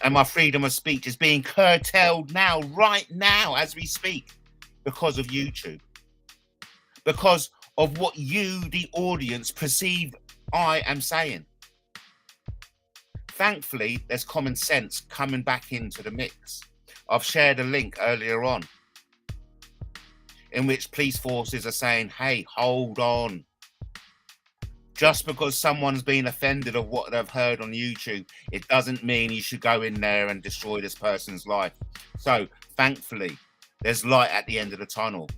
and my freedom of speech is being curtailed now, right now, as we speak, because of YouTube. Because of what you, the audience, perceive I am saying. Thankfully, there's common sense coming back into the mix. I've shared a link earlier on in which police forces are saying, hey, hold on. Just because someone's been offended of what they've heard on YouTube, it doesn't mean you should go in there and destroy this person's life. So, thankfully, there's light at the end of the tunnel.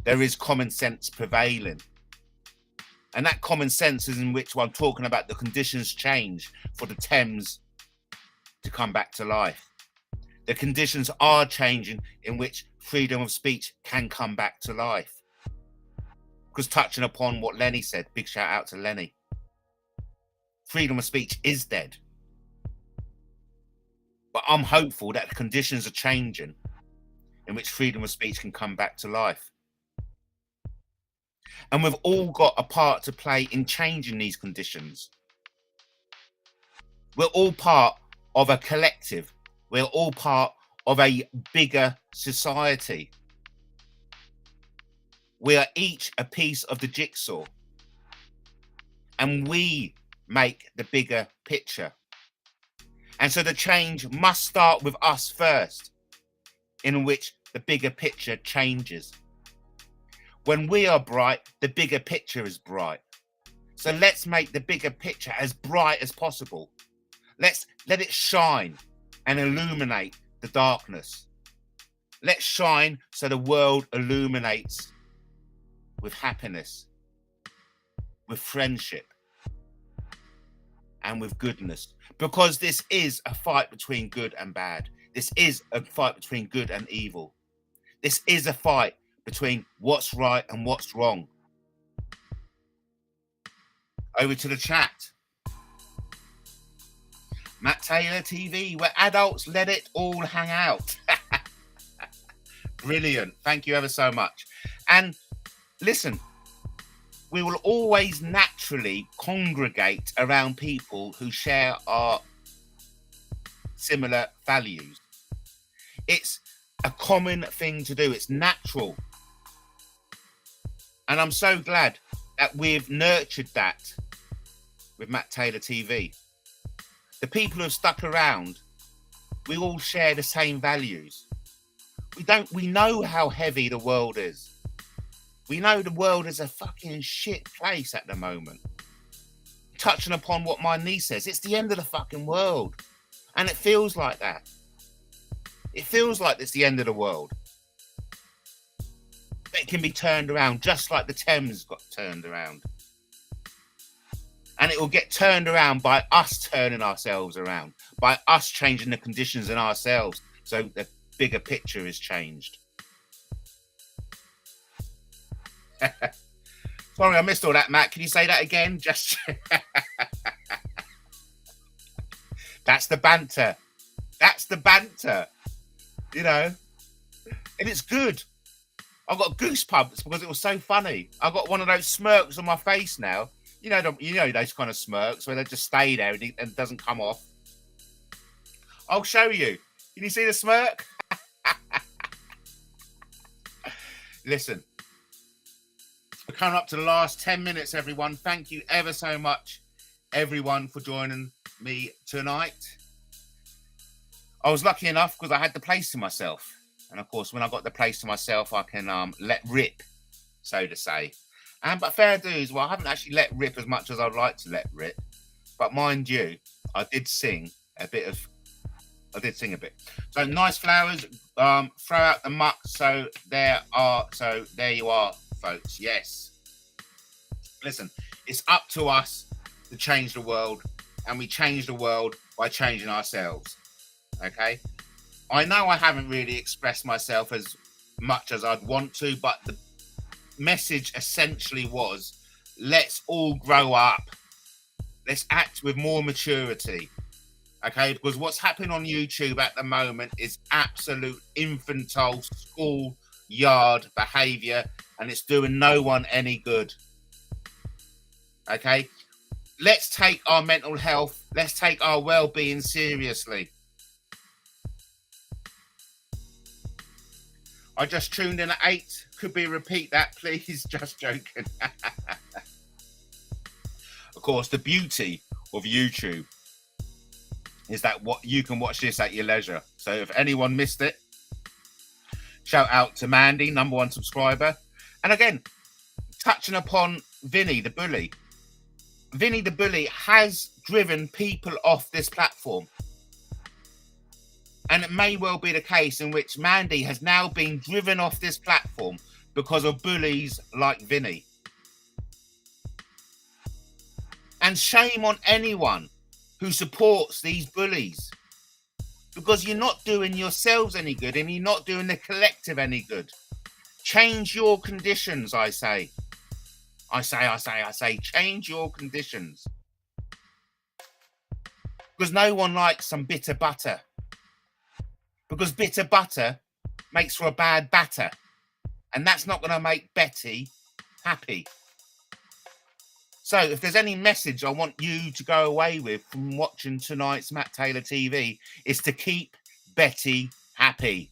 There is common sense prevailing. And that common sense is in which I'm talking about the conditions change for the Thames to come back to life. The conditions are changing in which freedom of speech can come back to life. Because touching upon what Lenny said, big shout out to Lenny. Freedom of speech is dead. But I'm hopeful that the conditions are changing in which freedom of speech can come back to life. And we've all got a part to play in changing these conditions. We're all part of a collective. We're all part of a bigger society. We are each a piece of the jigsaw. And we make the bigger picture. And so the change must start with us first, in which the bigger picture changes. When we are bright, the bigger picture is bright. So let's make the bigger picture as bright as possible. Let's let it shine and illuminate the darkness. Let's shine so the world illuminates with happiness, with friendship, and with goodness. Because this is a fight between good and bad. This is a fight between good and evil. This is a fight between what's right and what's wrong. Over to the chat. MattTaylorTV, where adults let it all hang out. Brilliant. Thank you ever so much. And listen, we will always naturally congregate around people who share our similar values. It's a common thing to do. It's natural. And I'm so glad that we've nurtured that with MattTaylorTV. The people who have stuck around, we all share the same values. We know how heavy the world is. We know the world is a fucking shit place at the moment. Touching upon what my niece says, it's the end of the fucking world. And it feels like that. It feels like it's the end of the world. But it can be turned around just like the Thames got turned around. And it will get turned around by us turning ourselves around, by us changing the conditions in ourselves so the bigger picture is changed. Sorry, I missed all that, Matt. Can you say that again? Just that's the banter. That's the banter. You know, and it's good. I've got goosebumps because it was so funny. I've got one of those smirks on my face now. You know those kind of smirks where they just stay there and it doesn't come off. I'll show you. Can you see the smirk? Listen, we're coming up to the last 10 minutes, everyone. Thank you ever so much, everyone, for joining me tonight. I was lucky enough because I had the place to myself. And of course, when I got the place to myself, I can let rip, so to say. But fair dues, well, I haven't actually let rip as much as I'd like to let rip. But mind you, I did sing a bit. So nice flowers, throw out the muck. So there you are, folks. Yes. Listen, it's up to us to change the world, and we change the world by changing ourselves. Okay? I know I haven't really expressed myself as much as I'd want to, but the message essentially was, let's all grow up. Let's act with more maturity. Okay, because what's happening on YouTube at the moment is absolute infantile schoolyard behavior, and it's doing no one any good. Okay, let's take our mental health, let's take our well-being seriously. I just tuned in at 8. Could we repeat that, please? Just joking. Of course, the beauty of YouTube is that you can watch this at your leisure. So if anyone missed it, shout out to Mandy, #1 subscriber. And again, touching upon Vinny the Bully. Vinny the Bully has driven people off this platform. And it may well be the case in which Mandy has now been driven off this platform because of bullies like Vinny. And shame on anyone who supports these bullies, because you're not doing yourselves any good and you're not doing the collective any good. Change your conditions, I say. I say, change your conditions. Because no one likes some bitter butter. Because bitter butter makes for a bad batter. And that's not going to make Betty happy. So if there's any message I want you to go away with from watching tonight's Matt Taylor TV, is to keep Betty happy.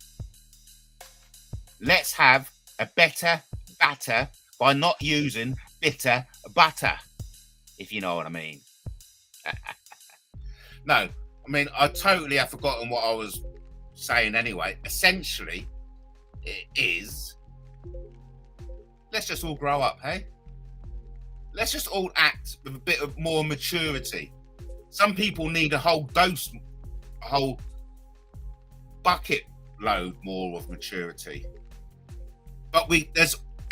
Let's have a better batter by not using bitter butter, if you know what I mean. No, I mean, I totally have forgotten what I was saying anyway. Essentially, it is, let's just all grow up, hey? Let's just all act with a bit of more maturity. Some people need a whole dose, a whole bucket load more of maturity. But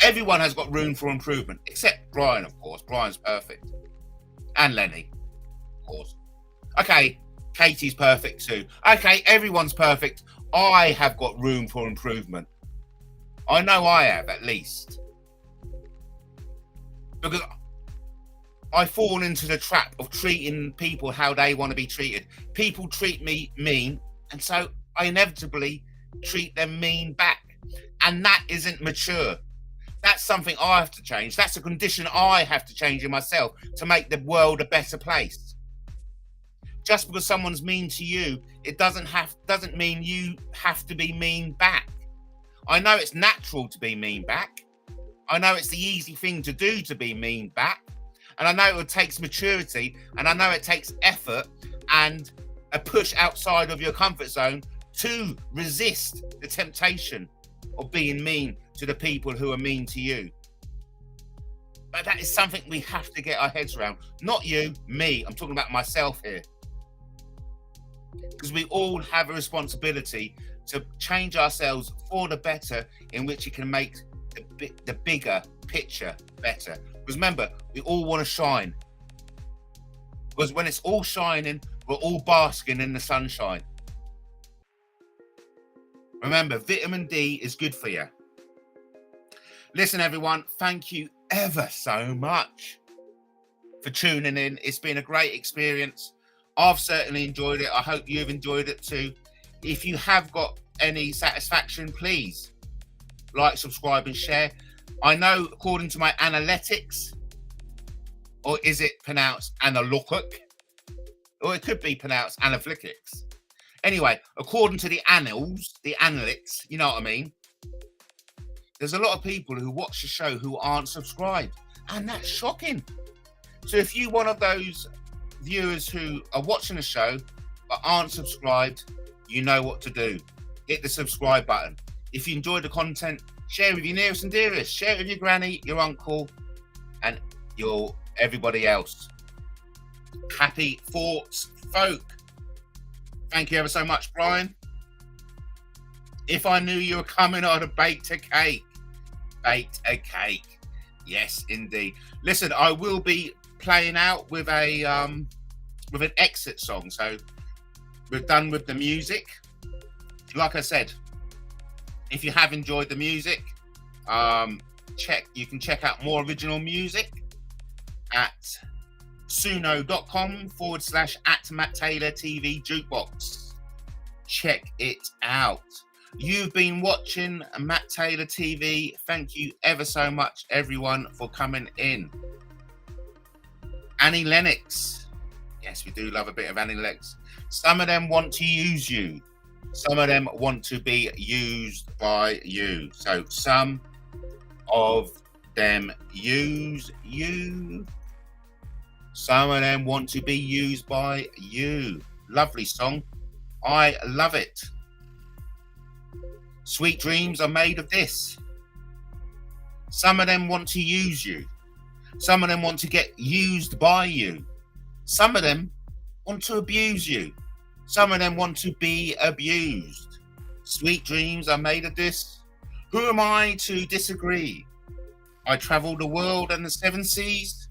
everyone has got room for improvement, except Brian, of course. Brian's perfect. And Lenny, of course. Okay, Katie's perfect too. Okay, everyone's perfect. I have got room for improvement. I know I have, at least. Because I fall into the trap of treating people how they want to be treated. People treat me mean, and so I inevitably treat them mean back. And that isn't mature. That's something I have to change. That's a condition I have to change in myself to make the world a better place. Just because someone's mean to you, it doesn't mean you have to be mean back. I know it's natural to be mean back. I know it's the easy thing to do to be mean back. And I know it takes maturity, and I know it takes effort and a push outside of your comfort zone to resist the temptation of being mean to the people who are mean to you. But that is something we have to get our heads around. Not you, me. I'm talking about myself here. Because we all have a responsibility to change ourselves for the better, in which it can make the bigger picture better. Because remember, we all want to shine. Because when it's all shining, we're all basking in the sunshine. Remember, vitamin D is good for you. Listen, everyone, thank you ever so much for tuning in. It's been a great experience. I've certainly enjoyed it. I hope you've enjoyed it too. If you have got any satisfaction, please like, subscribe, and share. I know, according to my analytics, or is it pronounced analytic? Or it could be pronounced analytics. Anyway, according to the analytics, you know what I mean? There's a lot of people who watch the show who aren't subscribed, and that's shocking. So if you're one of those viewers who are watching the show but aren't subscribed, you know what to do. Hit the subscribe button. If you enjoyed the content, share it with your nearest and dearest. Share it with your granny, your uncle, and everybody else. Happy thoughts, folk. Thank you ever so much, Brian. If I knew you were coming, I'd have baked a cake. Baked a cake. Yes, indeed. Listen, I will be playing out with an exit song. So we're done with the music. Like I said, if you have enjoyed the music, you can check out more original music at suno.com/@MattTaylorTV jukebox. Check it out. You've been watching Matt Taylor TV. Thank you ever so much, everyone, for coming in. Annie Lennox. Yes, we do love a bit of Annie Lennox. Some of them want to use you. Some of them want to be used by you. So some of them use you. Some of them want to be used by you. Lovely song. I love it. Sweet dreams are made of this. Some of them want to use you. Some of them want to get used by you. Some of them want to abuse you. Some of them want to be abused. Sweet dreams are made of this. Who am I to disagree? I travel the world and the seven seas.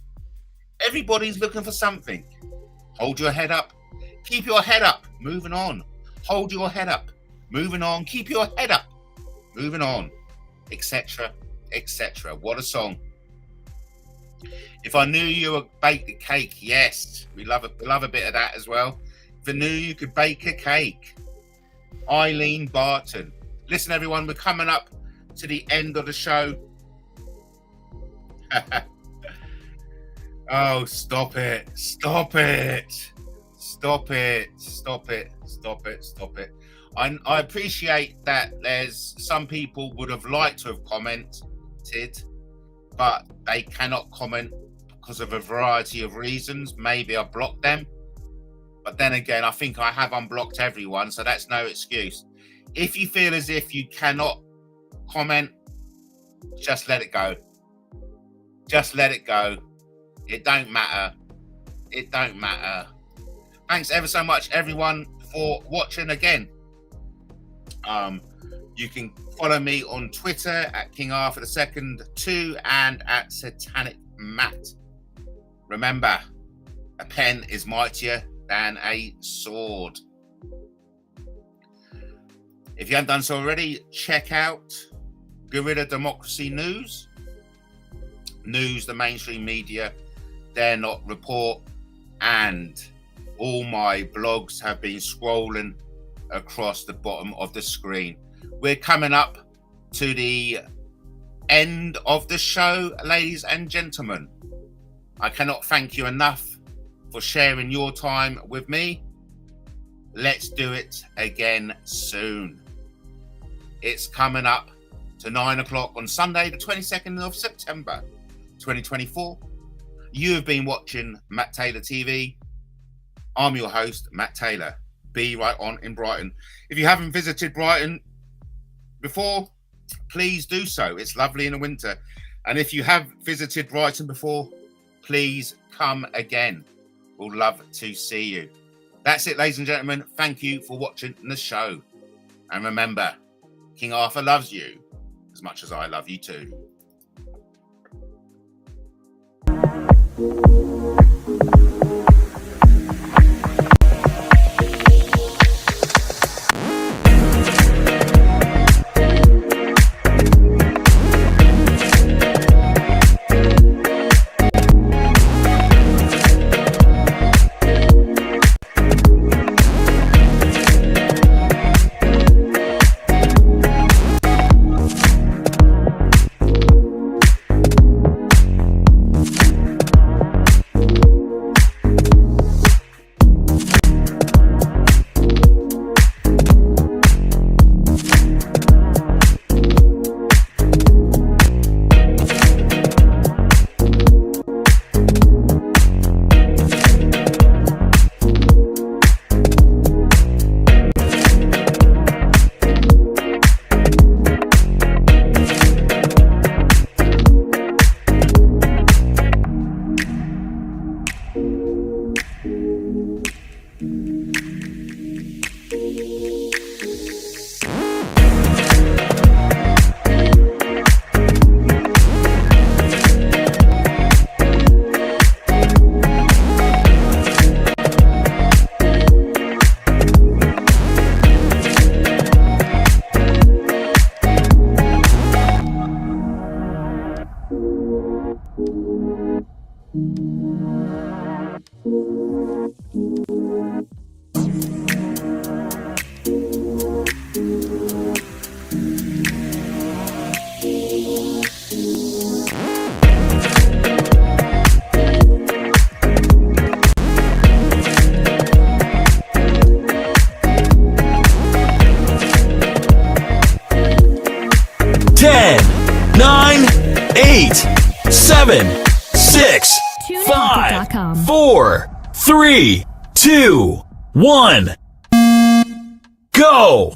Everybody's looking for something. Hold your head up. Keep your head up. Moving on. Hold your head up. Moving on. Keep your head up. Moving on. Etc. Etc. What a song. If I knew you would bake a cake, yes. We love a bit of that as well. If I knew you could bake a cake. Eileen Barton. Listen, everyone, we're coming up to the end of the show. Oh, stop it. Stop it. Stop it. Stop it. Stop it. Stop it. I appreciate that there's some people would have liked to have commented, but they cannot comment because of a variety of reasons. Maybe I blocked them. But then again, I think I have unblocked everyone, so that's no excuse. If you feel as if you cannot comment, just let it go. Just let it go. It don't matter. It don't matter. Thanks ever so much, everyone, for watching again. You can follow me on Twitter at King Arthur II 2 and at Satanic Matt. Remember, a pen is mightier than a sword. If you haven't done so already, check out guerrilla democracy news, the mainstream media dare not report, and all my blogs have been scrolling across the bottom of the screen. We're coming up to the end of the show, ladies and gentlemen. I cannot thank you enough for sharing your time with me. Let's do it again soon. It's coming up to 9 o'clock on Sunday, the 22nd of September, 2024. You have been watching Matt Taylor TV. I'm your host, Matt Taylor. Be right on in Brighton. If you haven't visited Brighton before, please do so. It's lovely in the winter. And if you have visited Brighton before, please come again. We'll love to see you. That's it, ladies and gentlemen. Thank you for watching the show. And remember, King Arthur loves you as much as I love you too. Ten, 9, 8, 7, 6, 5, 4, 3, 2, 1. Go!